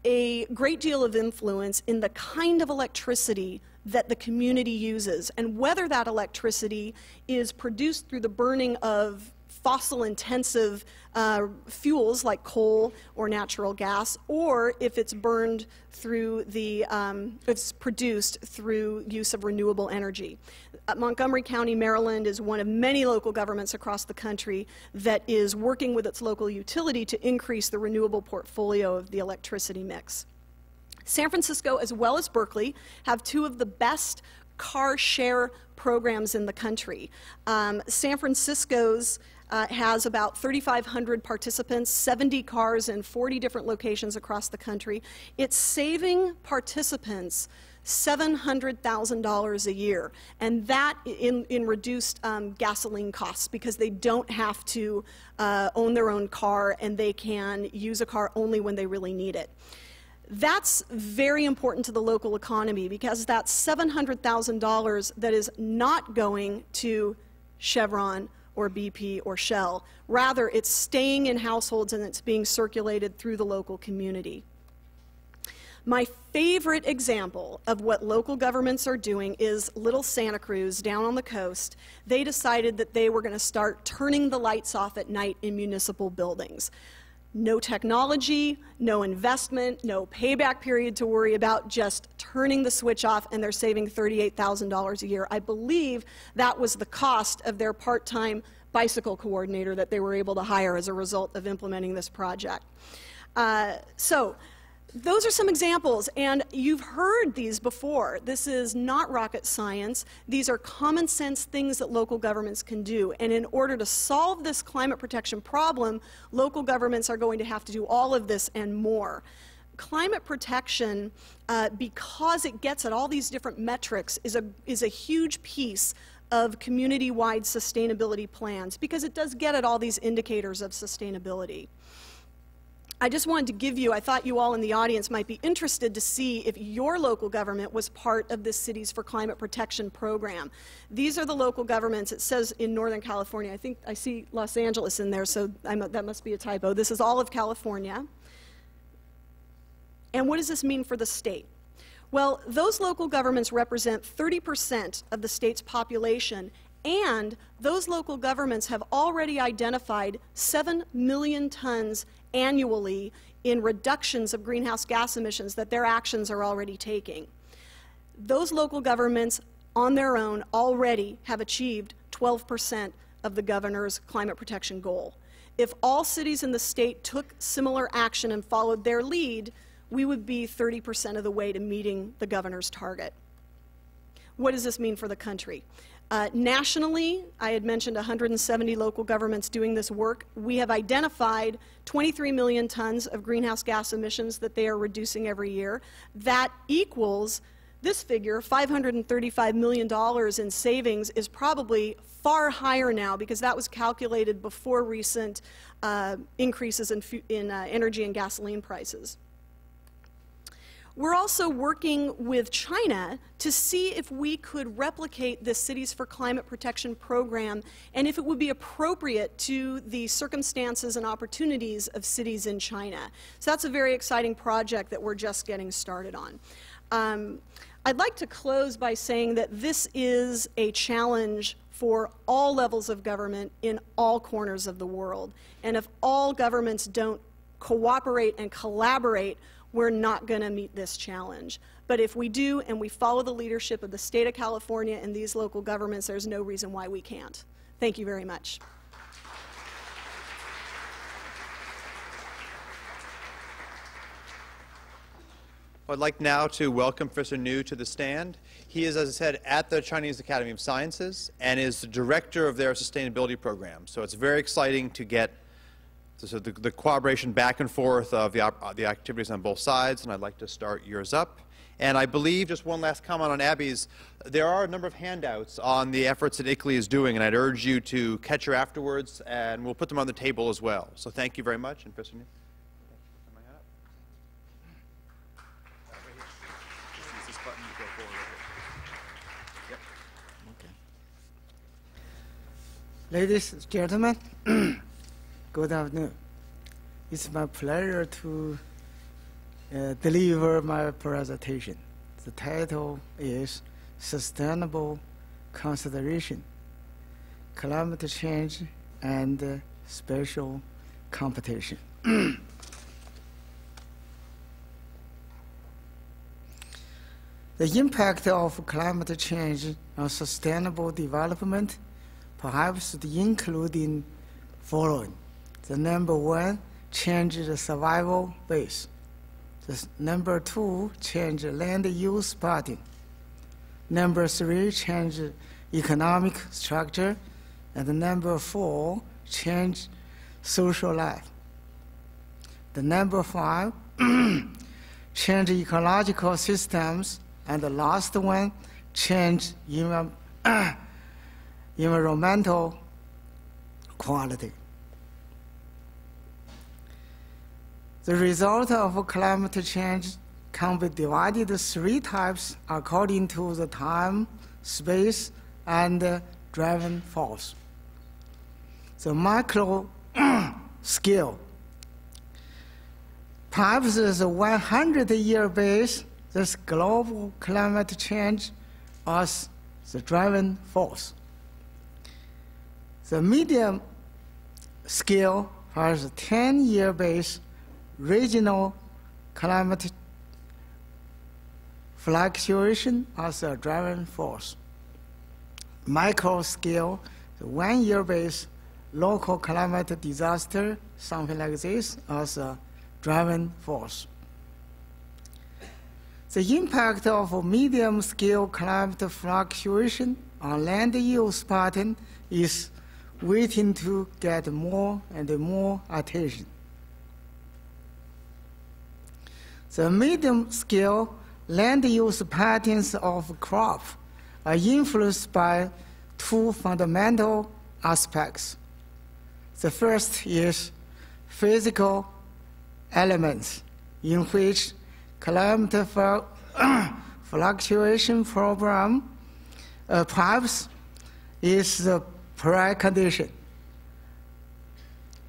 a great deal of influence in the kind of electricity that the community uses, and whether that electricity is produced through the burning of fossil-intensive fuels like coal or natural gas, or if it's burned through it's produced through use of renewable energy. Montgomery County, Maryland is one of many local governments across the country that is working with its local utility to increase the renewable portfolio of the electricity mix. San Francisco, as well as Berkeley, have two of the best car share programs in the country. San Francisco's has about 3,500 participants, 70 cars in 40 different locations across the country. It's saving participants $700,000 a year, and that in reduced gasoline costs, because they don't have to own their own car and they can use a car only when they really need it. That's very important to the local economy, because that's $700,000 that is not going to Chevron or BP or Shell. Rather, it's staying in households and it's being circulated through the local community. My favorite example of what local governments are doing is Little Santa Cruz down on the coast. They decided that they were going to start turning the lights off at night in municipal buildings. No technology, no investment, no payback period to worry about, just turning the switch off, and they're saving $38,000 a year. I believe that was the cost of their part-time bicycle coordinator that they were able to hire as a result of implementing this project. So those are some examples, and you've heard these before. This is not rocket science. These are common sense things that local governments can do, and in order to solve this climate protection problem, local governments are going to have to do all of this and more. Climate protection, because it gets at all these different metrics, is a huge piece of community-wide sustainability plans, because it does get at all these indicators of sustainability. I just wanted to give you, I thought you all in the audience might be interested to see if your local government was part of this Cities for Climate Protection program. These are the local governments. It says in Northern California. I think I see Los Angeles in there, so that must be a typo. This is all of California. And what does this mean for the state? Well, those local governments represent 30% of the state's population, and those local governments have already identified 7 million tons annually in reductions of greenhouse gas emissions that their actions are already taking. Those local governments on their own already have achieved 12% of the governor's climate protection goal. If all cities in the state took similar action and followed their lead, we would be 30% of the way to meeting the governor's target. What does this mean for the country? Nationally, I had mentioned 170 local governments doing this work. We have identified 23 million tons of greenhouse gas emissions that they are reducing every year. That equals this figure, $535 million in savings, is probably far higher now, because that was calculated before recent increases in energy and gasoline prices. We're also working with China to see if we could replicate the Cities for Climate Protection program and if it would be appropriate to the circumstances and opportunities of cities in China. So that's a very exciting project that we're just getting started on. I'd like to close by saying that this is a challenge for all levels of government in all corners of the world. And if all governments don't cooperate and collaborate, we're not going to meet this challenge. But if we do and we follow the leadership of the state of California and these local governments, there's no reason why we can't. Thank you very much. I'd like now to welcome Professor Niu to the stand. He is, as I said, at the Chinese Academy of Sciences and is the director of their sustainability program. So it's very exciting to get the collaboration back and forth of the activities on both sides, and I'd like to start yours up. And I believe, just one last comment on Abby's, there are a number of handouts on the efforts that ICLEI is doing, and I'd urge you to catch her afterwards, and we'll put them on the table as well. So thank you very much, and Professor Niu. Ladies and gentlemen, good afternoon. It's my pleasure to deliver my presentation. The title is Sustainable Consideration, Climate Change and Spatial Competition. The impact of climate change on sustainable development perhaps including following. The number one, change the survival base. The number two, change land use pattern. Number three, change economic structure. And number four, change social life. The number five, change ecological systems. And the last one, change environmental quality. The result of climate change can be divided into three types according to the time, space, and driving force. The macro scale. Perhaps the 100-year base, this global climate change as the driving force. The medium scale has a 10-year base, regional climate fluctuation as a driving force. Micro scale, the 1-year base, local climate disaster, something like this, as a driving force. The impact of medium-scale climate fluctuation on land use pattern is waiting to get more and more attention. The medium-scale land use patterns of crop are influenced by two fundamental aspects. The first is physical elements, in which climate fluctuation problem perhaps is the precondition.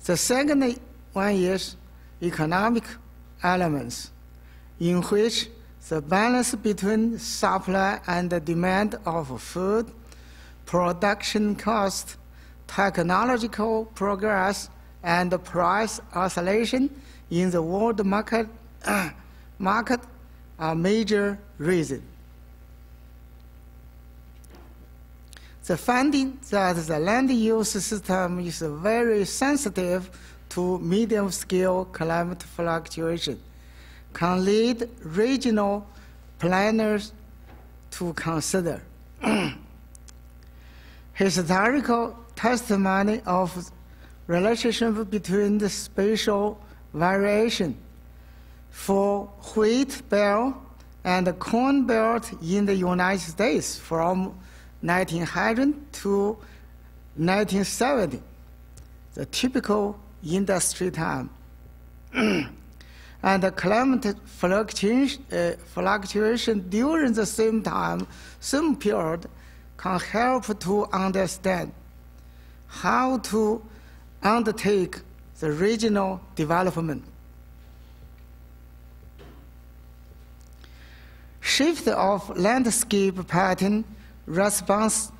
The second one is economic elements, in which the balance between supply and demand of food, production cost, technological progress, and price oscillation in the world market are major reasons. The finding that the land use system is very sensitive to medium-scale climate fluctuation can lead regional planners to consider historical testimony of relationship between the spatial variation for wheat belt and corn belt in the United States from 1900 to 1970, the typical industry time. and the climate fluctuation during the same period can help to understand how to undertake the regional development. Shift of landscape pattern response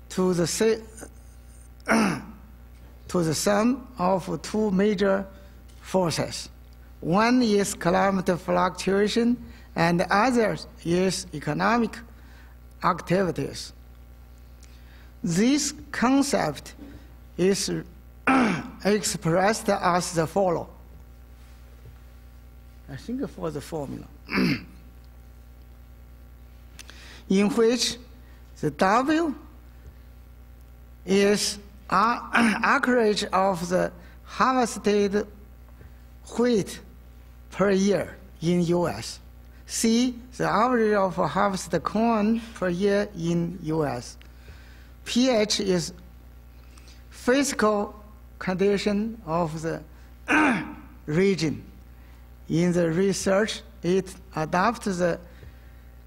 to the sum of two major forces. One is climate fluctuation, and the other is economic activities. This concept is expressed as the follows. I think for the formula, in which the W is acreage of the harvested wheat per year in U.S. C, the average of harvested corn per year in U.S. pH is physical condition of the region. In the research, it adopts the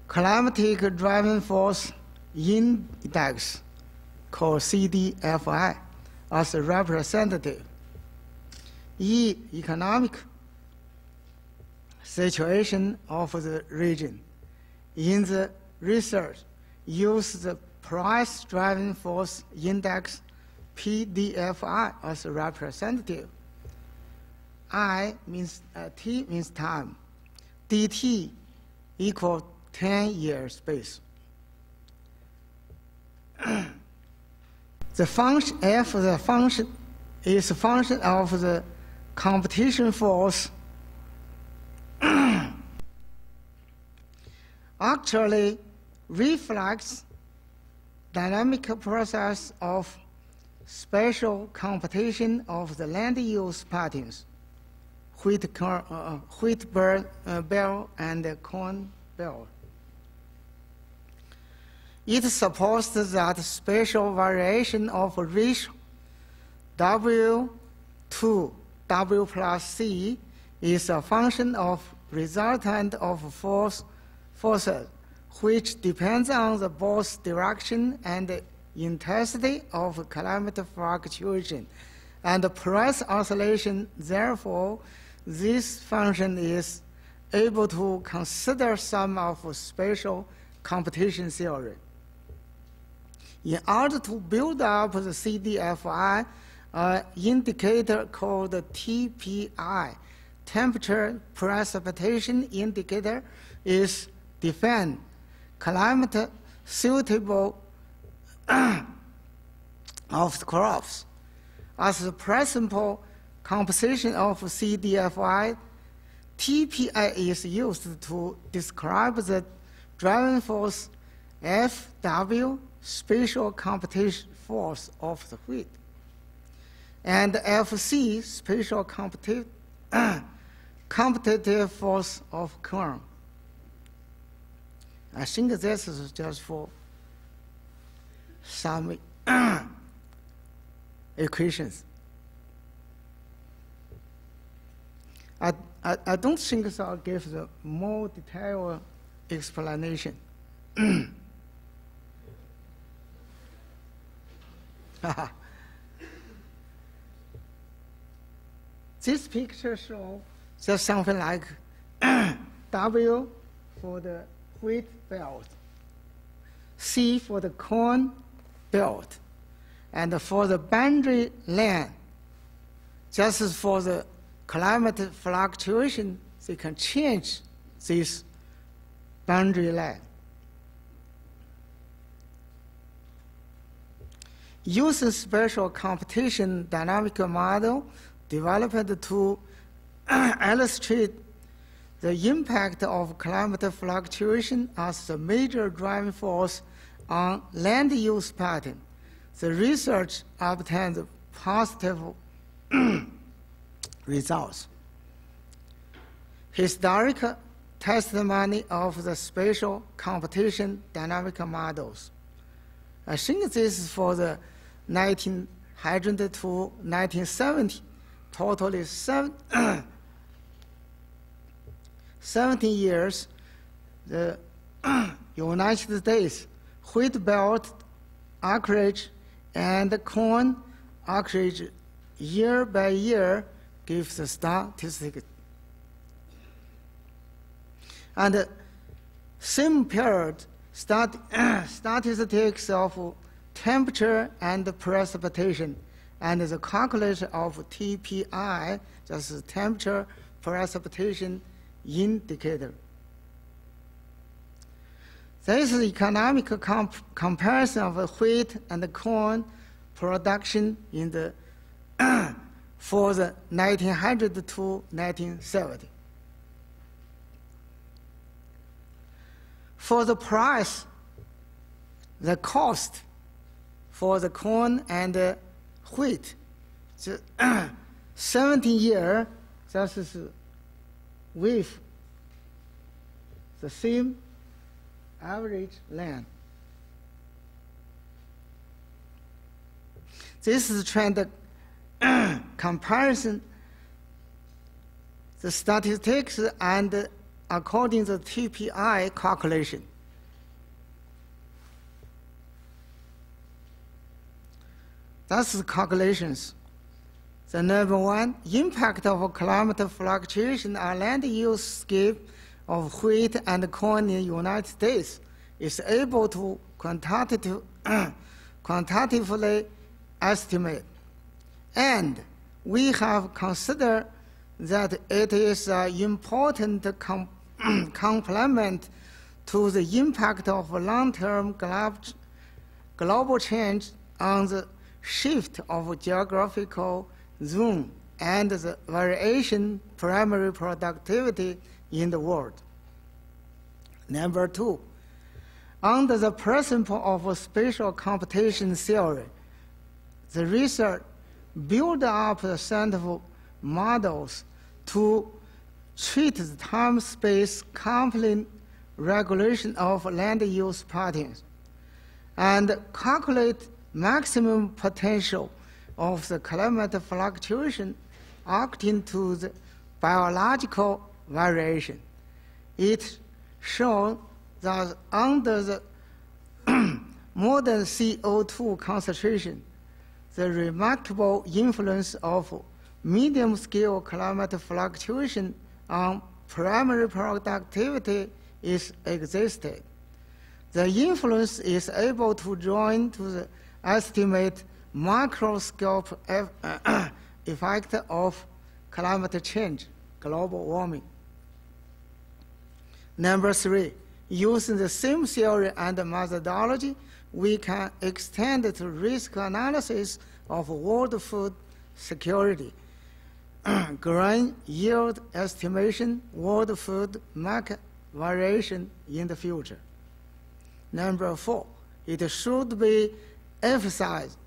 climatic driving force index, called CDFI, as a representative. E, economic situation of the region. In the research, use the price driving force index, PDFI, as a representative. I means T means time. DT equal 10 years space. The function F, the function is a function of the competition force. Actually reflects dynamic process of spatial competition of the land use patterns. Wheat belt and corn belt. It supports that spatial variation of ratio W to W plus C is a function of resultant of forces, which depends on the both direction and intensity of climate fluctuation and price oscillation. Therefore, this function is able to consider some of spatial competition theory. In order to build up the CDFI, an indicator called TPI, temperature precipitation indicator, is defined. Climate suitable of crops. As the principal composition of CDFI, TPI is used to describe the driving force FW, spatial competition force of the wheat, and FC, spatial competitive force of corn. I think this is just for some equations. I don't think so. I'll give the more detailed explanation. This picture shows just something like W for the wheat belt, C for the corn belt, and for the boundary line, just for the climate fluctuation, they can change this boundary line. Using spatial competition dynamic model developed to illustrate the impact of climate fluctuation as the major driving force on land use pattern, the research obtained positive results. Historic testimony of the spatial competition dynamic models. I think this is for the 1900 to 1970 totally 17 years, the United States wheat belt, acreage, and corn acreage year by year gives the statistics. And same period, statistics of temperature and precipitation, and the calculation of TPI, that's temperature precipitation indicator. This is economic comparison of wheat and corn production in the for the 1900 to 1970. For the price, the cost for the corn and wheat, the 17 year, that is with the same average land. This is trend comparison, the statistics and according to the TPI calculation. That's the calculations. The number one, impact of climate fluctuation on land use scale of wheat and corn in the United States is able to quantitatively estimate. And we have considered that it is an important complement to the impact of long-term global change on the shift of geographical zone and the variation primary productivity in the world. Number two, under the principle of spatial computation theory, the research build up a set of models to treat the time-space conflict regulation of land use patterns and calculate maximum potential of the climate fluctuation acting to the biological variation. It shows that under the modern CO₂ concentration, the remarkable influence of medium-scale climate fluctuation on primary productivity is existed. The influence is able to join to the estimate microscope effect of climate change, global warming. Number three, using the same theory and methodology, we can extend to risk analysis of world food security, grain yield estimation, world food market variation in the future. Number four, it should be emphasized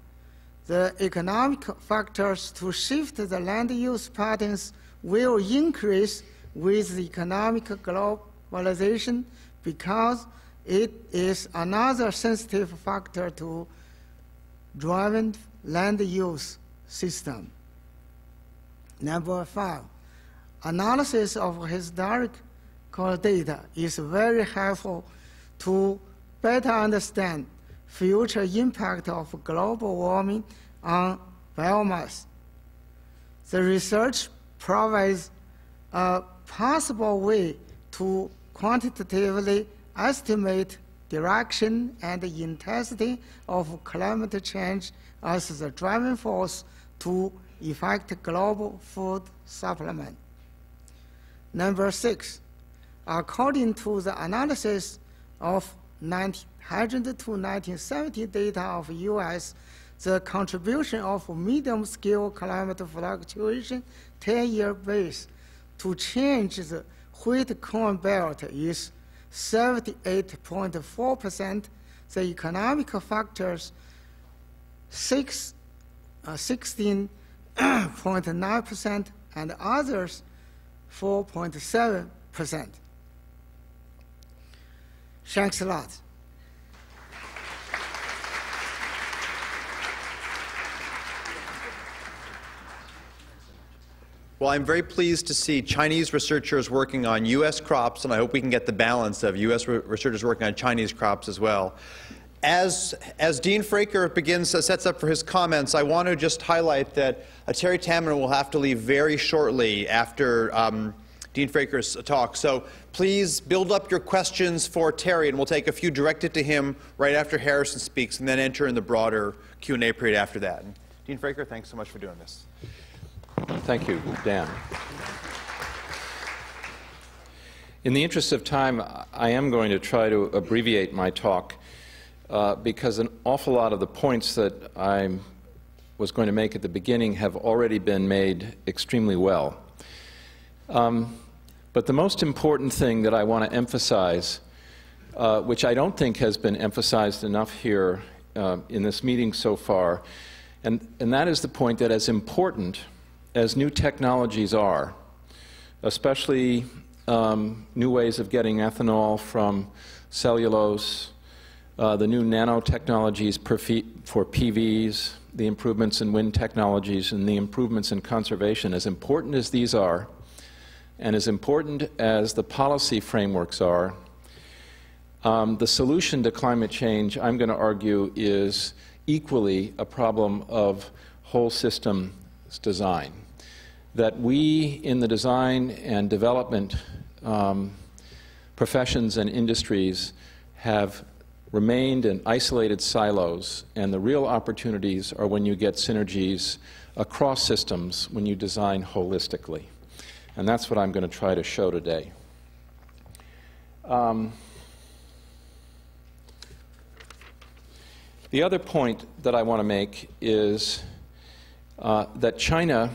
the economic factors to shift the land use patterns will increase with the economic globalization because it is another sensitive factor to driving land use system. Number five, analysis of historical data is very helpful to better understand future impact of global warming on biomass. The research provides a possible way to quantitatively estimate direction and intensity of climate change as the driving force to effect global food supplement. Number six, according to the analysis of 1900 to 1970 data of U.S., the contribution of medium-scale climate fluctuation 10-year base to change the wheat-corn belt is 78.4%, the economic factors 16.9%, and others 4.7%. Thanks a lot. Well, I'm very pleased to see Chinese researchers working on U.S. crops, and I hope we can get the balance of U.S. researchers working on Chinese crops as well. As Dean Fraker sets up for his comments, I want to just highlight that Terry Tamman will have to leave very shortly after Dean Fraker's talk. So please build up your questions for Terry, and we'll take a few directed to him right after Harrison speaks, and then enter in the broader Q&A period after that. And Dean Fraker, thanks so much for doing this. Thank you, Dan. In the interest of time, I am going to try to abbreviate my talk because an awful lot of the points that I was going to make at the beginning have already been made extremely well. But the most important thing that I want to emphasize, which I don't think has been emphasized enough here in this meeting so far, and that is the point that as important as new technologies are, especially new ways of getting ethanol from cellulose, the new nanotechnologies for PVs, the improvements in wind technologies, and the improvements in conservation, as important as these are, and as important as the policy frameworks are, the solution to climate change, I'm going to argue, is equally a problem of whole system design. That we in the design and development professions and industries have remained in isolated silos, and the real opportunities are when you get synergies across systems, when you design holistically. And that's what I'm going to try to show today. The other point that I want to make is that China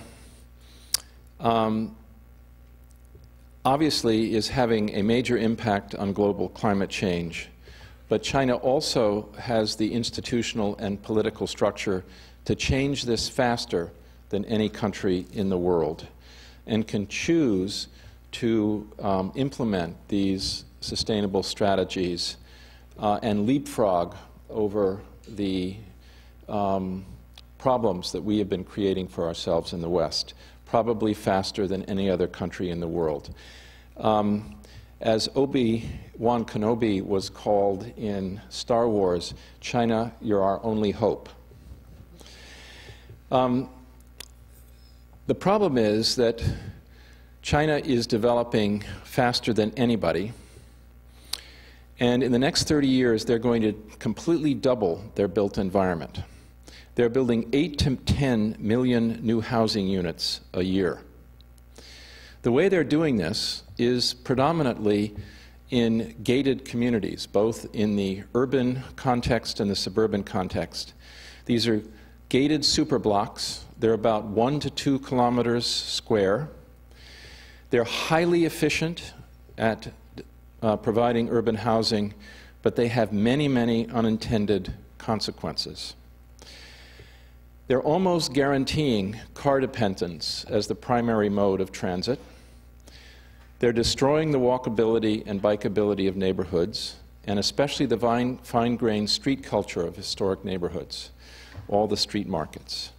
obviously is having a major impact on global climate change, but China also has the institutional and political structure to change this faster than any country in the world, and can choose to implement these sustainable strategies and leapfrog over the problems that we have been creating for ourselves in the West, probably faster than any other country in the world. As Obi-Wan Kenobi was called in Star Wars, China, you're our only hope. The problem is that China is developing faster than anybody, and in the next 30 years they're going to completely double their built environment. They're building 8 to 10 million new housing units a year. The way they're doing this is predominantly in gated communities, both in the urban context and the suburban context. These are gated superblocks. They're about 1 to 2 kilometers square. They're highly efficient at providing urban housing, but they have many, many unintended consequences. They're almost guaranteeing car dependence as the primary mode of transit. They're destroying the walkability and bikeability of neighborhoods, and especially the fine-grained street culture of historic neighborhoods, all the street markets.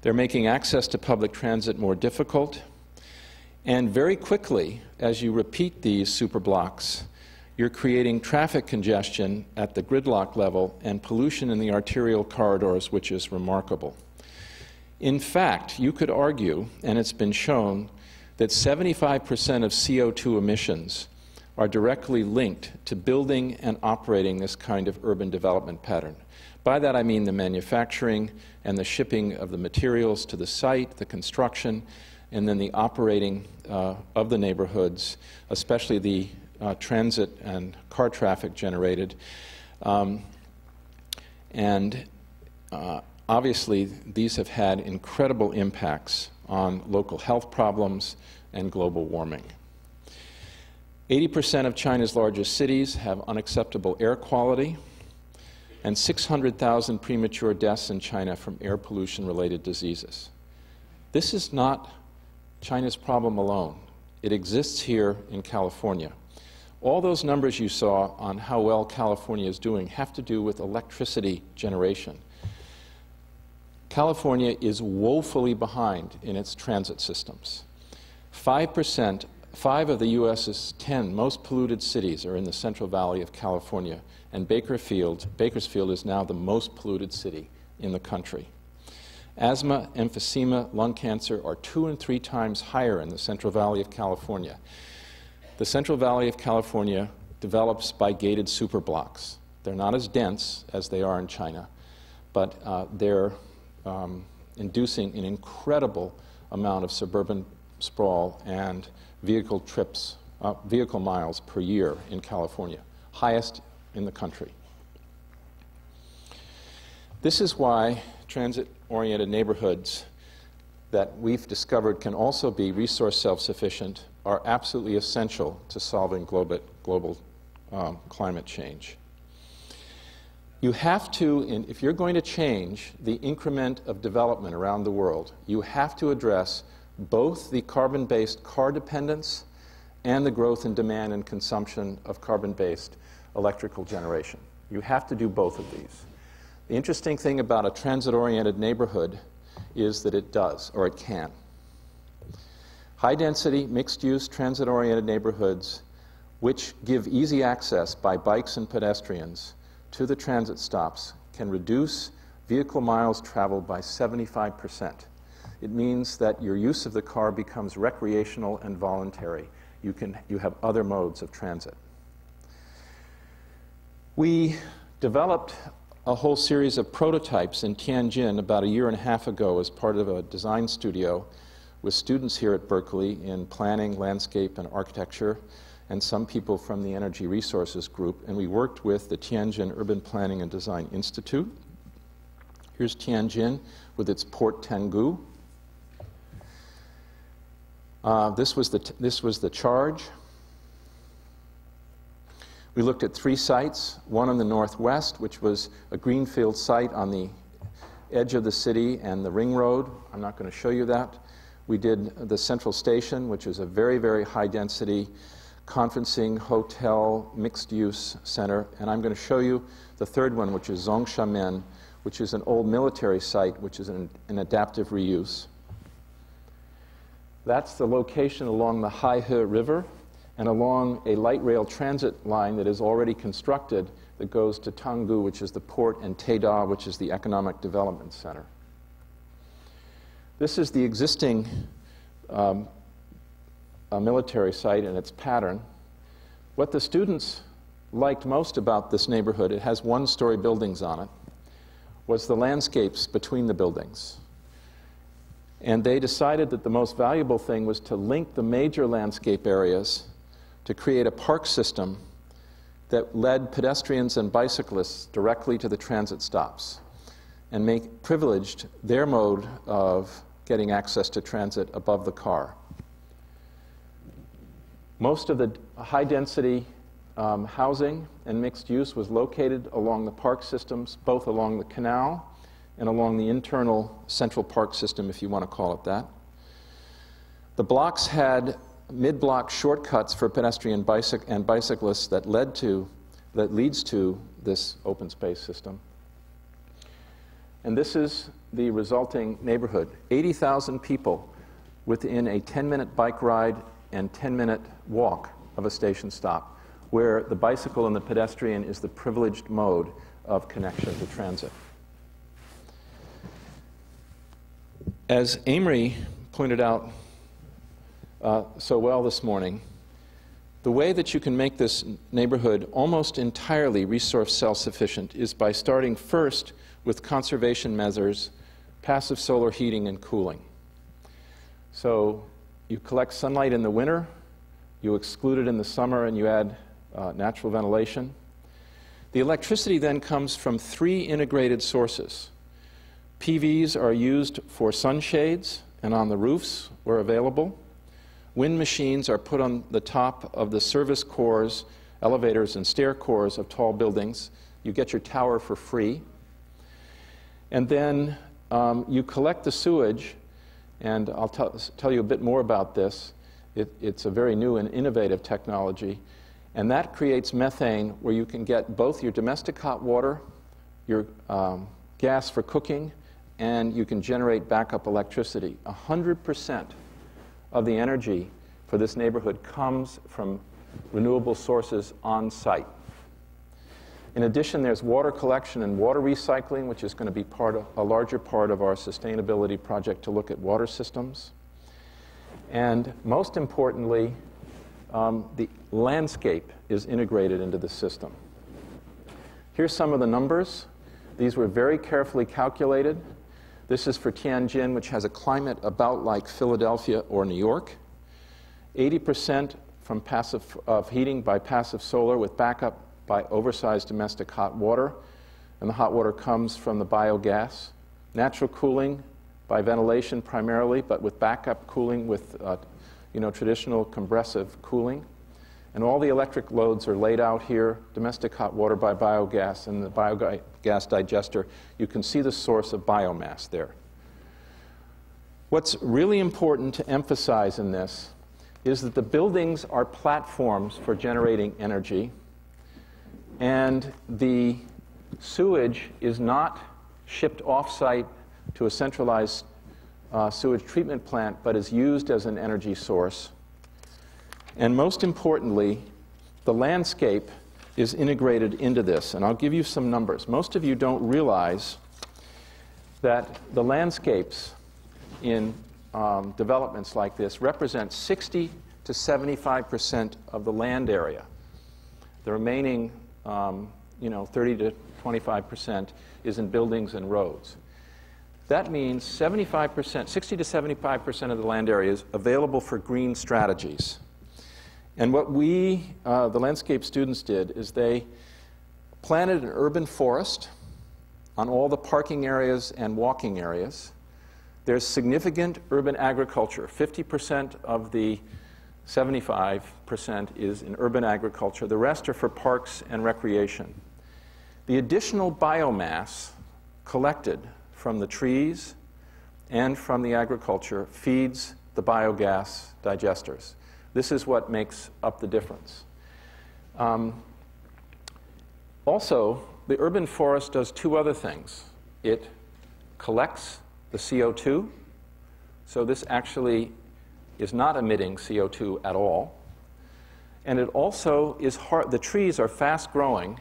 They're making access to public transit more difficult, and very quickly, as you repeat these superblocks, you're creating traffic congestion at the gridlock level and pollution in the arterial corridors, which is remarkable. In fact, you could argue, and it's been shown, that 75% of CO2 emissions are directly linked to building and operating this kind of urban development pattern. By that I mean the manufacturing and the shipping of the materials to the site, the construction, and then the operating of the neighborhoods, especially the transit and car traffic generated. Obviously, these have had incredible impacts on local health problems and global warming. 80% of China's largest cities have unacceptable air quality, and 600,000 premature deaths in China from air pollution-related diseases. This is not China's problem alone. It exists here in California. All those numbers you saw on how well California is doing have to do with electricity generation. California is woefully behind in its transit systems. 5 of the U.S.'s 10 most polluted cities are in the Central Valley of California, and Bakersfield is now the most polluted city in the country. Asthma, emphysema, lung cancer are 2 and 3 times higher in the Central Valley of California. The Central Valley of California develops by gated superblocks. They're not as dense as they are in China, but they're inducing an incredible amount of suburban sprawl and vehicle trips, vehicle miles per year in California, highest in the country. This is why transit-oriented neighborhoods that we've discovered can also be resource self-sufficient are absolutely essential to solving global climate change. You have to, if you're going to change the increment of development around the world, you have to address both the carbon-based car dependence and the growth in demand and consumption of carbon-based electrical generation. You have to do both of these. The interesting thing about a transit-oriented neighborhood is that it does, or it can. High-density, mixed-use, transit-oriented neighborhoods which give easy access by bikes and pedestrians to the transit stops can reduce vehicle miles traveled by 75%. It means that your use of the car becomes recreational and voluntary. You have other modes of transit. We developed a whole series of prototypes in Tianjin about 1.5 years ago as part of a design studio with students here at Berkeley in planning, landscape, and architecture, and some people from the Energy Resources Group, and we worked with the Tianjin Urban Planning and Design Institute. Here's Tianjin with its Port Tenggu. This was the charge. We looked at 3 sites, one in the northwest, which was a greenfield site on the edge of the city and the ring road. I'm not going to show you that. We did the Central Station, which is a very, very high-density conferencing, hotel, mixed-use center. And I'm going to show you the third one, which is Zongshamen, which is an old military site, which is an adaptive reuse. That's the location along the Haihe River and along a light rail transit line that is already constructed that goes to Tenggu, which is the port, and Taida, which is the economic development center. This is the existing military site and its pattern. What the students liked most about this neighborhood, it has 1-story buildings on it, was the landscapes between the buildings. And they decided that the most valuable thing was to link the major landscape areas to create a park system that led pedestrians and bicyclists directly to the transit stops and make privileged their mode of getting access to transit above the car. Most of the high-density housing and mixed use was located along the park systems, both along the canal and along the internal central park system, if you want to call it that. The blocks had mid-block shortcuts for pedestrian and bicyclists that leads to this open space system. And this is the resulting neighborhood. 80,000 people within a 10-minute bike ride and 10-minute walk of a station stop, where the bicycle and the pedestrian is the privileged mode of connection to transit. As Amory pointed out so well this morning, the way that you can make this neighborhood almost entirely resource self-sufficient is by starting first with conservation measures, passive solar heating and cooling. So you collect sunlight in the winter, you exclude it in the summer, and you add natural ventilation. The electricity then comes from 3 integrated sources. PVs are used for sunshades and on the roofs where available. Wind machines are put on the top of the service cores, elevators and stair cores of tall buildings. You get your tower for free. And then you collect the sewage, and I'll tell you a bit more about this. It's a very new and innovative technology, and that creates methane where you can get both your domestic hot water, your gas for cooking, and you can generate backup electricity. 100% of the energy for this neighborhood comes from renewable sources on site. In addition, there's water collection and water recycling, which is going to be a larger part of our sustainability project to look at water systems. And most importantly, the landscape is integrated into the system. Here's some of the numbers. These were very carefully calculated. This is for Tianjin, which has a climate about like Philadelphia or New York. 80% from of heating by passive solar with backup by oversized domestic hot water, and the hot water comes from the biogas. Natural cooling by ventilation primarily, but with backup cooling with traditional compressive cooling. And all the electric loads are laid out here, domestic hot water by biogas, and the biogas digester. You can see the source of biomass there. What's really important to emphasize in this is that the buildings are platforms for generating energy, and the sewage is not shipped off-site to a centralized sewage treatment plant, but is used as an energy source. And most importantly, the landscape is integrated into this. And I'll give you some numbers. Most of you don't realize that the landscapes in developments like this represent 60 to 75% of the land area. The remaining 30 to 25% is in buildings and roads. That means 75%, 60 to 75% of the land area is available for green strategies. And what we, the landscape students, did is they planted an urban forest on all the parking areas and walking areas. There's significant urban agriculture. 50% of the 75% is in urban agriculture. The rest are for parks and recreation. The additional biomass collected from the trees and from the agriculture feeds the biogas digesters. This is what makes up the difference. Also, the urban forest does two other things. It collects the CO2, so this actually is not emitting CO2 at all. And it also is the trees are fast growing.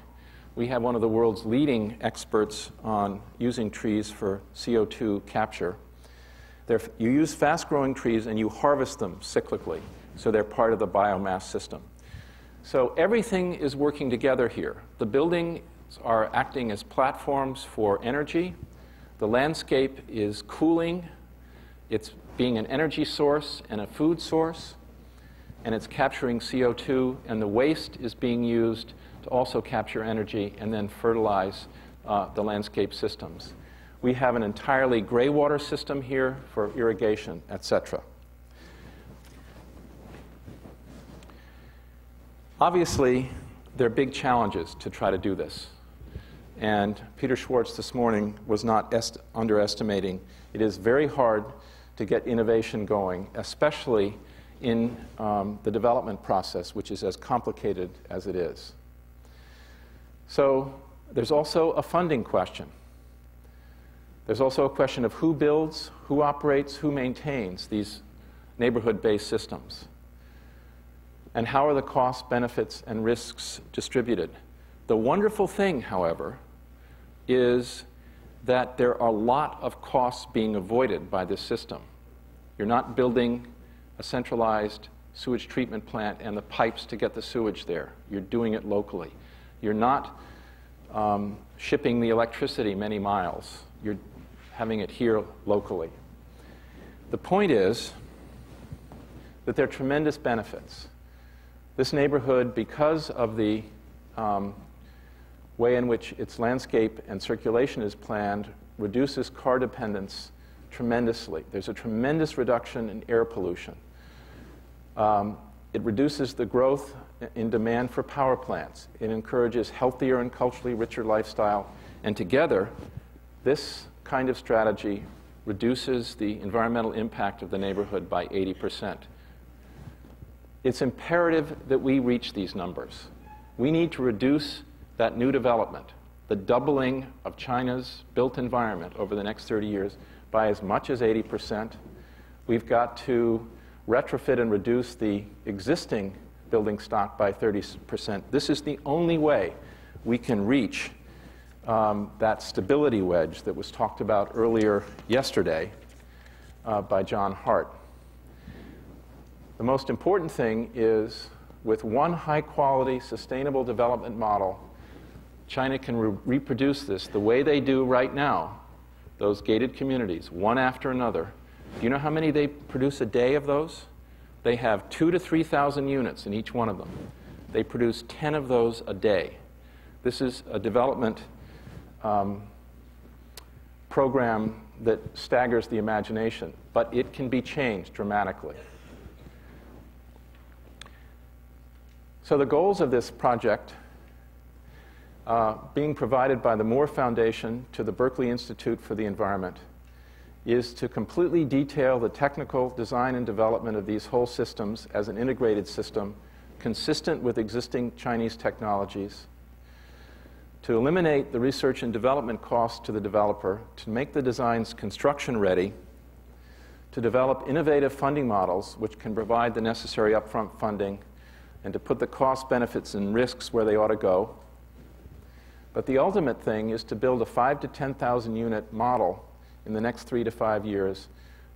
We have one of the world's leading experts on using trees for CO2 capture. You use fast-growing trees and you harvest them cyclically, so they're part of the biomass system. So everything is working together here. The buildings are acting as platforms for energy. The landscape is cooling. It's being an energy source and a food source. And it's capturing CO2. And the waste is being used to also capture energy and then fertilize the landscape systems. We have an entirely gray water system here for irrigation, etc. Obviously, there are big challenges to try to do this. And Peter Schwartz this morning was not underestimating. It is very hard to get innovation going, especially in the development process, which is as complicated as it is. So there's also a funding question. There's also a question of who builds, who operates, who maintains these neighborhood-based systems. And how are the costs, benefits, and risks distributed? The wonderful thing, however, is that there are a lot of costs being avoided by this system. You're not building a centralized sewage treatment plant and the pipes to get the sewage there. You're doing it locally. You're not shipping the electricity many miles. You're having it here locally. The point is that there are tremendous benefits. This neighborhood, because of the way in which its landscape and circulation is planned, reduces car dependence tremendously. There's a tremendous reduction in air pollution. It reduces the growth in demand for power plants. It encourages healthier and culturally richer lifestyle. And together, this kind of strategy reduces the environmental impact of the neighborhood by 80%. It's imperative that we reach these numbers. We need to reduce that new development the doubling of China's built environment over the next 30 years by as much as 80%. We've got to retrofit and reduce the existing building stock by 30%. This is the only way we can reach that stability wedge that was talked about earlier yesterday by John Hart. The most important thing is, with one high-quality, sustainable development model, China can reproduce this the way they do right now, those gated communities, one after another. Do you know how many they produce a day of those? They have 2,000 to 3,000 units in each one of them. They produce 10 of those a day. This is a development program that staggers the imagination, but it can be changed dramatically. So the goals of this project, being provided by the Moore Foundation to the Berkeley Institute for the Environment, is to completely detail the technical design and development of these whole systems as an integrated system consistent with existing Chinese technologies, to eliminate the research and development costs to the developer, to make the designs construction ready, to develop innovative funding models which can provide the necessary upfront funding, and to put the costs, benefits, and risks where they ought to go. But the ultimate thing is to build a 5,000 to 10,000 unit model in the next 3 to 5 years,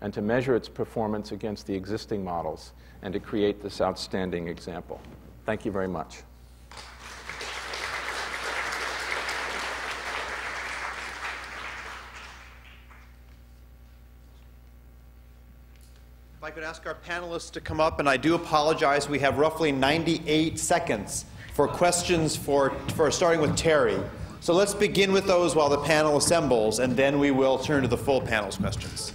and to measure its performance against the existing models, and to create this outstanding example. Thank you very much. If I could ask our panelists to come up, and I do apologize, we have roughly 98 seconds for questions for starting with Terry. So let's begin with those while the panel assembles, and then we will turn to the full panel's questions.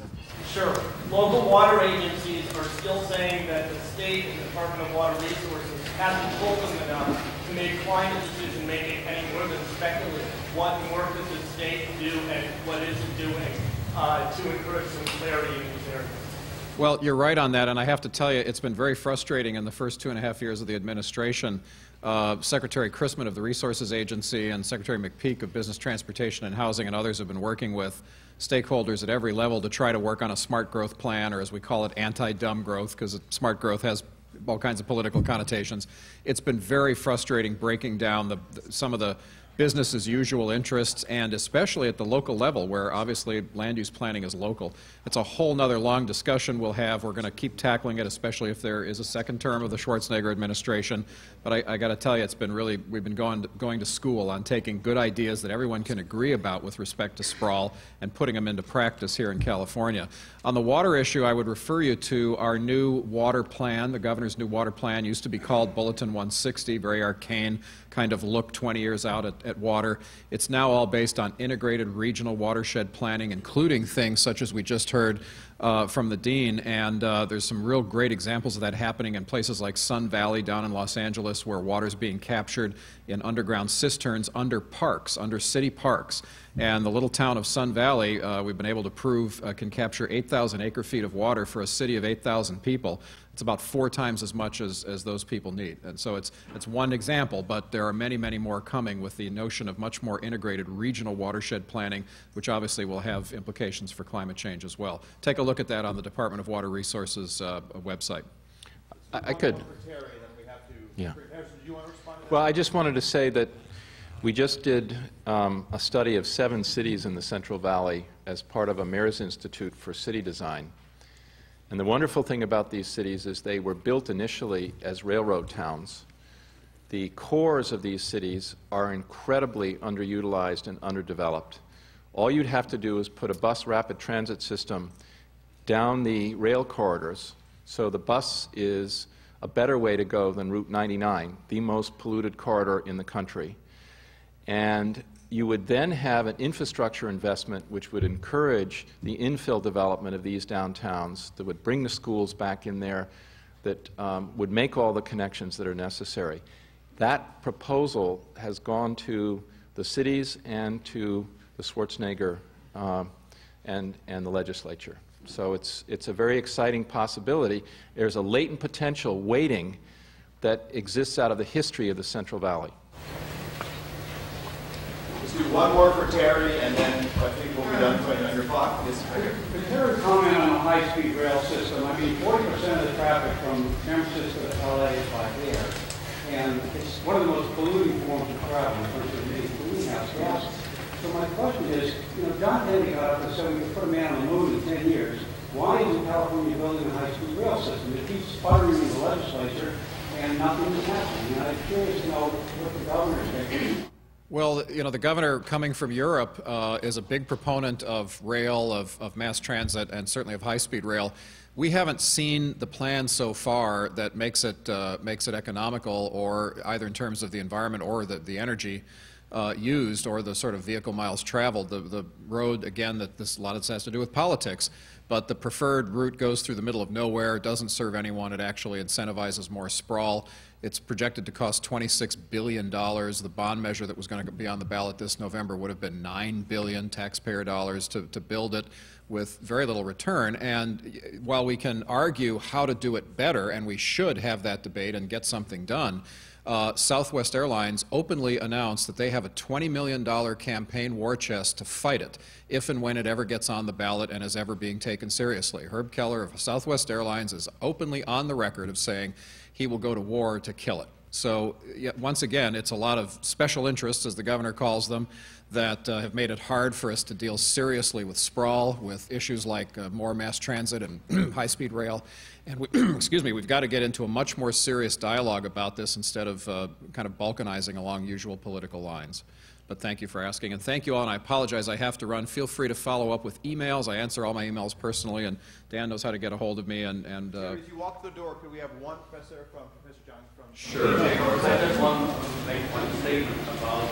Sure. Local water agencies are still saying that the state and Department of Water Resources hasn't told them enough to make climate decision making any more than speculative. What more does the state do, and what is it doing to encourage some clarity in these areas? Well, you're right on that, and I have to tell you, it's been very frustrating in the first 2.5 years of the administration. Secretary Chrisman of the Resources Agency and Secretary McPeak of Business, Transportation, and Housing and others have been working with stakeholders at every level to try to work on a smart growth plan, or as we call it, anti-dumb growth, because smart growth has all kinds of political connotations. It's been very frustrating breaking down some of the business as usual interests, and especially at the local level, where obviously land use planning is local. It's a whole nother long discussion we'll have. We're going to keep tackling it, especially if there is a second term of the Schwarzenegger administration. But I got to tell you, it's been really, we've been going to school on taking good ideas that everyone can agree about with respect to sprawl and putting them into practice here in California. On the water issue, I would refer you to our new water plan. The governor's new water plan used to be called Bulletin 160, very arcane kind of look 20 years out at water. It's now all based on integrated regional watershed planning, including things such as we just heard from the dean, and there's some real great examples of that happening in places like Sun Valley down in Los Angeles, where water's being captured in underground cisterns under parks, under city parks. And the little town of Sun Valley, we've been able to prove, can capture 8,000 acre-feet of water for a city of 8,000 people. It's about 4 times as much as those people need. And so it's one example, but there are many, many more coming with the notion of much more integrated regional watershed planning, which obviously will have implications for climate change as well. Take a look at that on the Department of Water Resources website. I could. Yeah. Well, I just wanted to say that we just did a study of 7 cities in the Central Valley as part of a Mayor's Institute for City Design. And the wonderful thing about these cities is they were built initially as railroad towns. The cores of these cities are incredibly underutilized and underdeveloped. All you'd have to do is put a bus rapid transit system down the rail corridors, so the bus is a better way to go than Route 99, the most polluted corridor in the country. And you would then have an infrastructure investment which would encourage the infill development of these downtowns, that would bring the schools back in there, that would make all the connections that are necessary. That proposal has gone to the cities and to the Schwarzenegger and the legislature. So it's a very exciting possibility. There's a latent potential waiting that exists out of the history of the Central Valley. do one more for Terry, and then I think we'll be done putting on your clock. Yes, right here. Could Terry comment on a high-speed rail system? I mean, 40% of the traffic from San Francisco to LA is by air, and it's one of the most polluting forms of travel in terms of emitting greenhouse gases. So my question is, you know, John Kennedy got up and said we could put a man on the moon in 10 years. Why isn't California building a high-speed rail system? It keeps sputtering in the legislature, and nothing is happening. And I'm curious to know what the governor is thinking. Well, you know, the governor coming from Europe is a big proponent of rail, of mass transit, and certainly of high-speed rail. We haven't seen the plan so far that makes it economical, or either in terms of the environment or the energy used, or the sort of vehicle miles traveled. The road, again, a lot of this has to do with politics, but the preferred route goes through the middle of nowhere. It doesn't serve anyone. It actually incentivizes more sprawl. It's projected to cost $26 billion. The bond measure that was going to be on the ballot this November would have been $9 billion taxpayer dollars to build it with very little return. And while we can argue how to do it better, and we should have that debate and get something done, Southwest Airlines openly announced that they have a $20 million campaign war chest to fight it if and when it ever gets on the ballot and is ever being taken seriously. Herb Keller of Southwest Airlines is openly on the record of saying he will go to war to kill it. So once again, it's a lot of special interests, as the governor calls them, that have made it hard for us to deal seriously with sprawl, with issues like more mass transit and high-speed rail. And excuse me, we've got to get into a much more serious dialogue about this instead of kind of balkanizing along usual political lines. But thank you for asking, and thank you all, and I apologize I have to run. Feel free to follow up with emails. I answer all my emails personally, and Dan knows how to get a hold of me. As you walk through the door, could we have one professor from Professor Johns from... Sure. I just want to make one statement about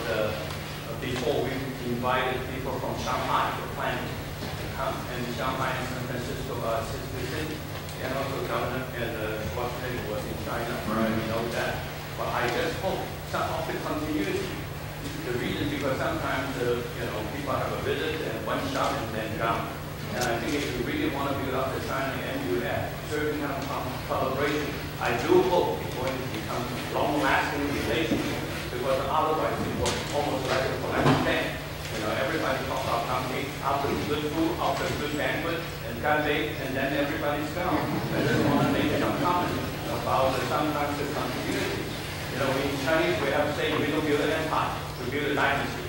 before we invited people from Shanghai to plan to come, and Shanghai and San Francisco are sister cities, and also governor and Schwarzenegger was in China. Right. We know that. But I just hope some of the continuity. The reason because sometimes people have a visit and one shot and then gone. And I think if you really want to build up the China and U.S. certain kind of collaboration, I do hope it's going to become long-lasting relationship, because otherwise it was almost like a collective bank. Everybody talks about company after good food, after good banquet, and got late, and then everybody's gone. I just want to make some comment about sometimes the continuity. In Chinese we have to say we don't build an empire, we build a dynasty.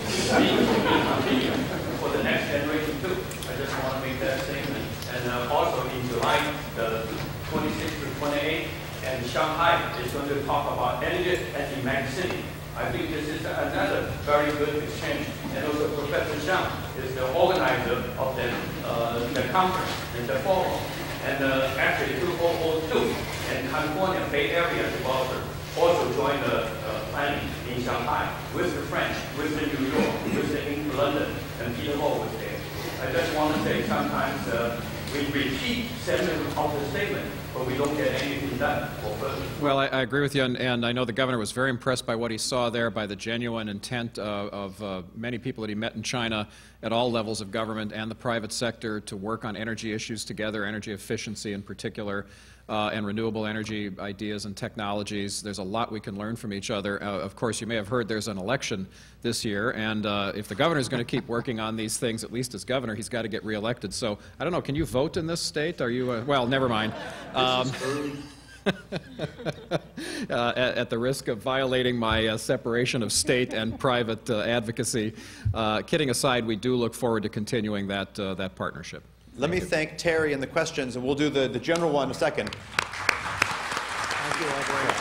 We continue for the next generation too. I just want to make that statement. And also in July, the 26th to 28th, and Shanghai is going to talk about energy as a mega city. I think this is another very good exchange. And also Professor Zhang is the organizer of the conference and the forum. And actually 2002, and California Bay Area developer also joined the planning in Shanghai with the French, with the New York, with the London, and Peter Moore was there. I just want to say sometimes we repeat segments of the statement, but we don't get anything done for further. Well, I agree with you, and I know the governor was very impressed by what he saw there, by the genuine intent of many people that he met in China at all levels of government and the private sector to work on energy issues together, energy efficiency in particular, and renewable energy ideas and technologies. There's a lot we can learn from each other. Of course, you may have heard there's an election this year, and if the governor is going to keep working on these things, at least as governor, he's got to get reelected. So, I don't know, can you vote in this state? Are you, well, never mind. At the risk of violating my separation of state and private advocacy, kidding aside, we do look forward to continuing that partnership. Let me thank Terry and the questions, and we'll do the general one in a second. Thank you all very much.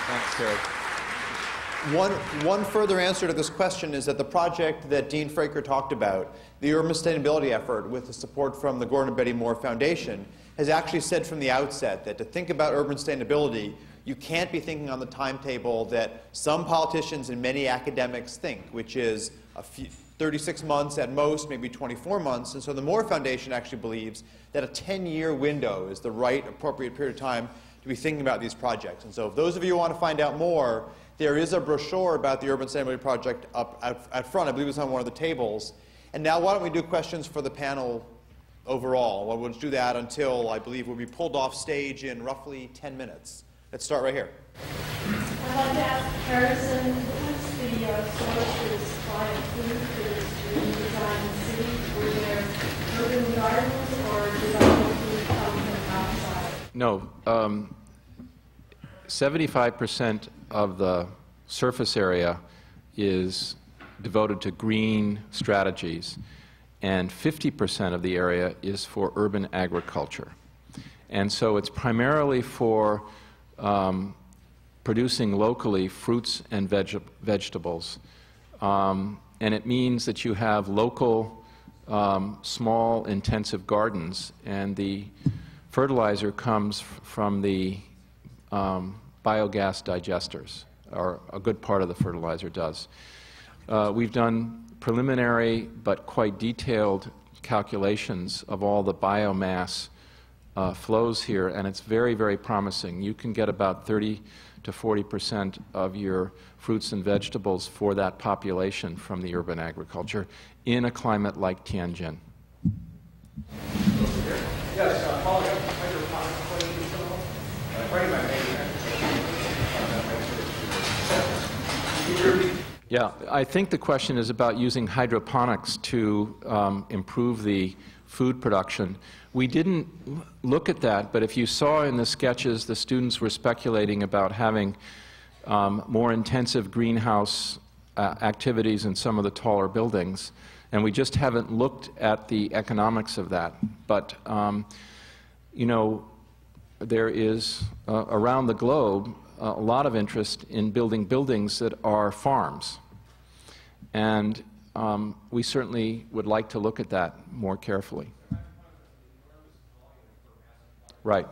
Thanks, Terry. One further answer to this question is that the project that Dean Fraker talked about, the urban sustainability effort with the support from the Gordon and Betty Moore Foundation, has actually said from the outset that to think about urban sustainability, you can't be thinking on the timetable that some politicians and many academics think, which is 36 months at most, maybe 24 months. And so the Moore Foundation actually believes that a 10-year window is the right, appropriate period of time to be thinking about these projects. And so if those of you who want to find out more, there is a brochure about the Urban Sustainability Project up at front. I believe it's on one of the tables. And now why don't we do questions for the panel overall? Well, we'll do that until, I believe, we'll be pulled off stage in roughly 10 minutes. Let's start right here. I'd like to ask Harrison, what is the sources supply of food that is being designed in cities? Were there urban gardens or did all the food come from outside? No. 75% of the surface area is devoted to green strategies, and 50% of the area is for urban agriculture. And so it's primarily for producing locally fruits and vegetables. And it means that you have local, small, intensive gardens, and the fertilizer comes from the biogas digesters, or a good part of the fertilizer does. We've done preliminary but quite detailed calculations of all the biomass flows here, and it's very, very promising. You can get about 30 to 40% of your fruits and vegetables for that population from the urban agriculture in a climate like Tianjin. Yes, following up on your comment, yeah, I think the question is about using hydroponics to improve the food production. We didn't look at that, but if you saw in the sketches, the students were speculating about having more intensive greenhouse activities in some of the taller buildings, and we just haven't looked at the economics of that. But, you know, there is, around the globe, a lot of interest in building buildings that are farms. And we certainly would like to look at that more carefully. Right,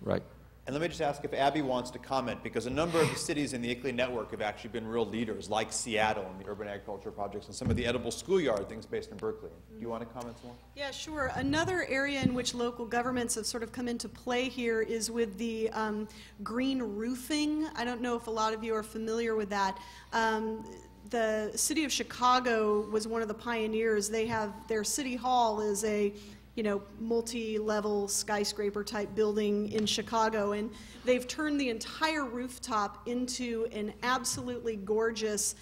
right. And let me just ask if Abby wants to comment, because a number of the cities in the ICLEI network have actually been real leaders, like Seattle and the urban agriculture projects and some of the edible schoolyard things based in Berkeley. Do you want to comment some more? Yeah, sure. Another area in which local governments have sort of come into play here is with the green roofing. I don't know if a lot of you are familiar with that. The city of Chicago was one of the pioneers. They have, their city hall is a multi-level skyscraper type building in Chicago, and they've turned the entire rooftop into an absolutely gorgeous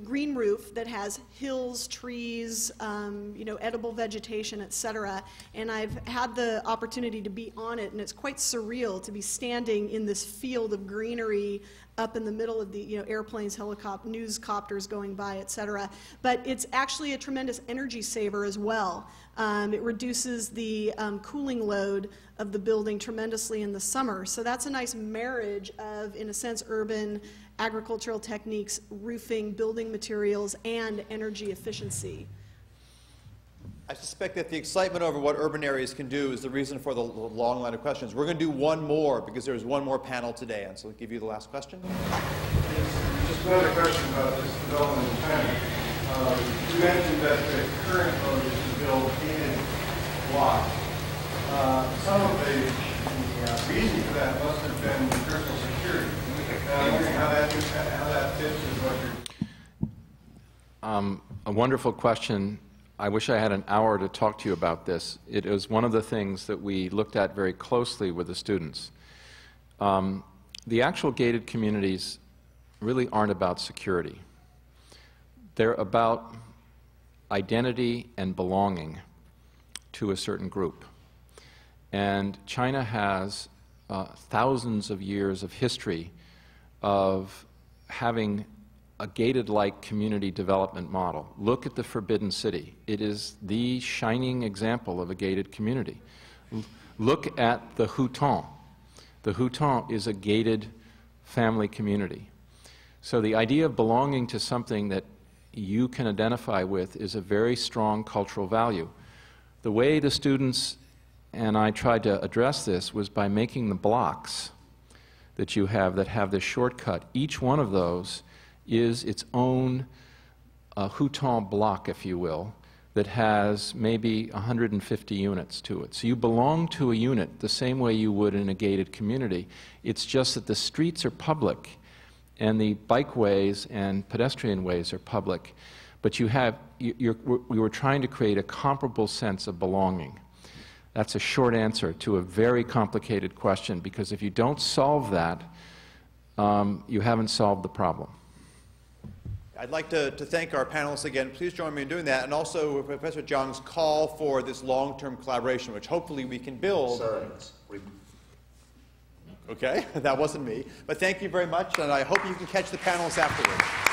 green roof that has hills, trees, edible vegetation, etc. And I've had the opportunity to be on it, and it's quite surreal to be standing in this field of greenery up in the middle of the airplanes, helicopters, newscopters going by, etc. But it's actually a tremendous energy saver as well. It reduces the cooling load of the building tremendously in the summer. So that's a nice marriage of, in a sense, urban agricultural techniques, roofing, building materials, and energy efficiency. I suspect that the excitement over what urban areas can do is the reason for the long line of questions. We're going to do one more because there's one more panel today, and so I'll give you the last question. Just another question about this development in China. You mentioned that the current mode is to build gated blocks. Some of the reason for that must have been personal security. I'm wondering how that fits with what you're... A wonderful question. I wish I had an hour to talk to you about this. It is one of the things that we looked at very closely with the students. The actual gated communities really aren't about security. They're about identity and belonging to a certain group. And China has thousands of years of history of having a gated-like community development model. Look at the Forbidden City. It is the shining example of a gated community. Look at the Huton. The Huton is a gated family community. So the idea of belonging to something that you can identify with is a very strong cultural value. The way the students and I tried to address this was by making the blocks that you have that have this shortcut. Each one of those is its own Huton block, if you will, that has maybe 150 units to it. So you belong to a unit the same way you would in a gated community. It's just that the streets are public and the bikeways and pedestrian ways are public. But we were trying to create a comparable sense of belonging. That's a short answer to a very complicated question, because if you don't solve that, you haven't solved the problem. I'd like to thank our panelists again. Please join me in doing that, and also Professor Zhang's call for this long-term collaboration, which hopefully we can build. Okay, that wasn't me. But thank you very much, and I hope you can catch the panelists afterwards.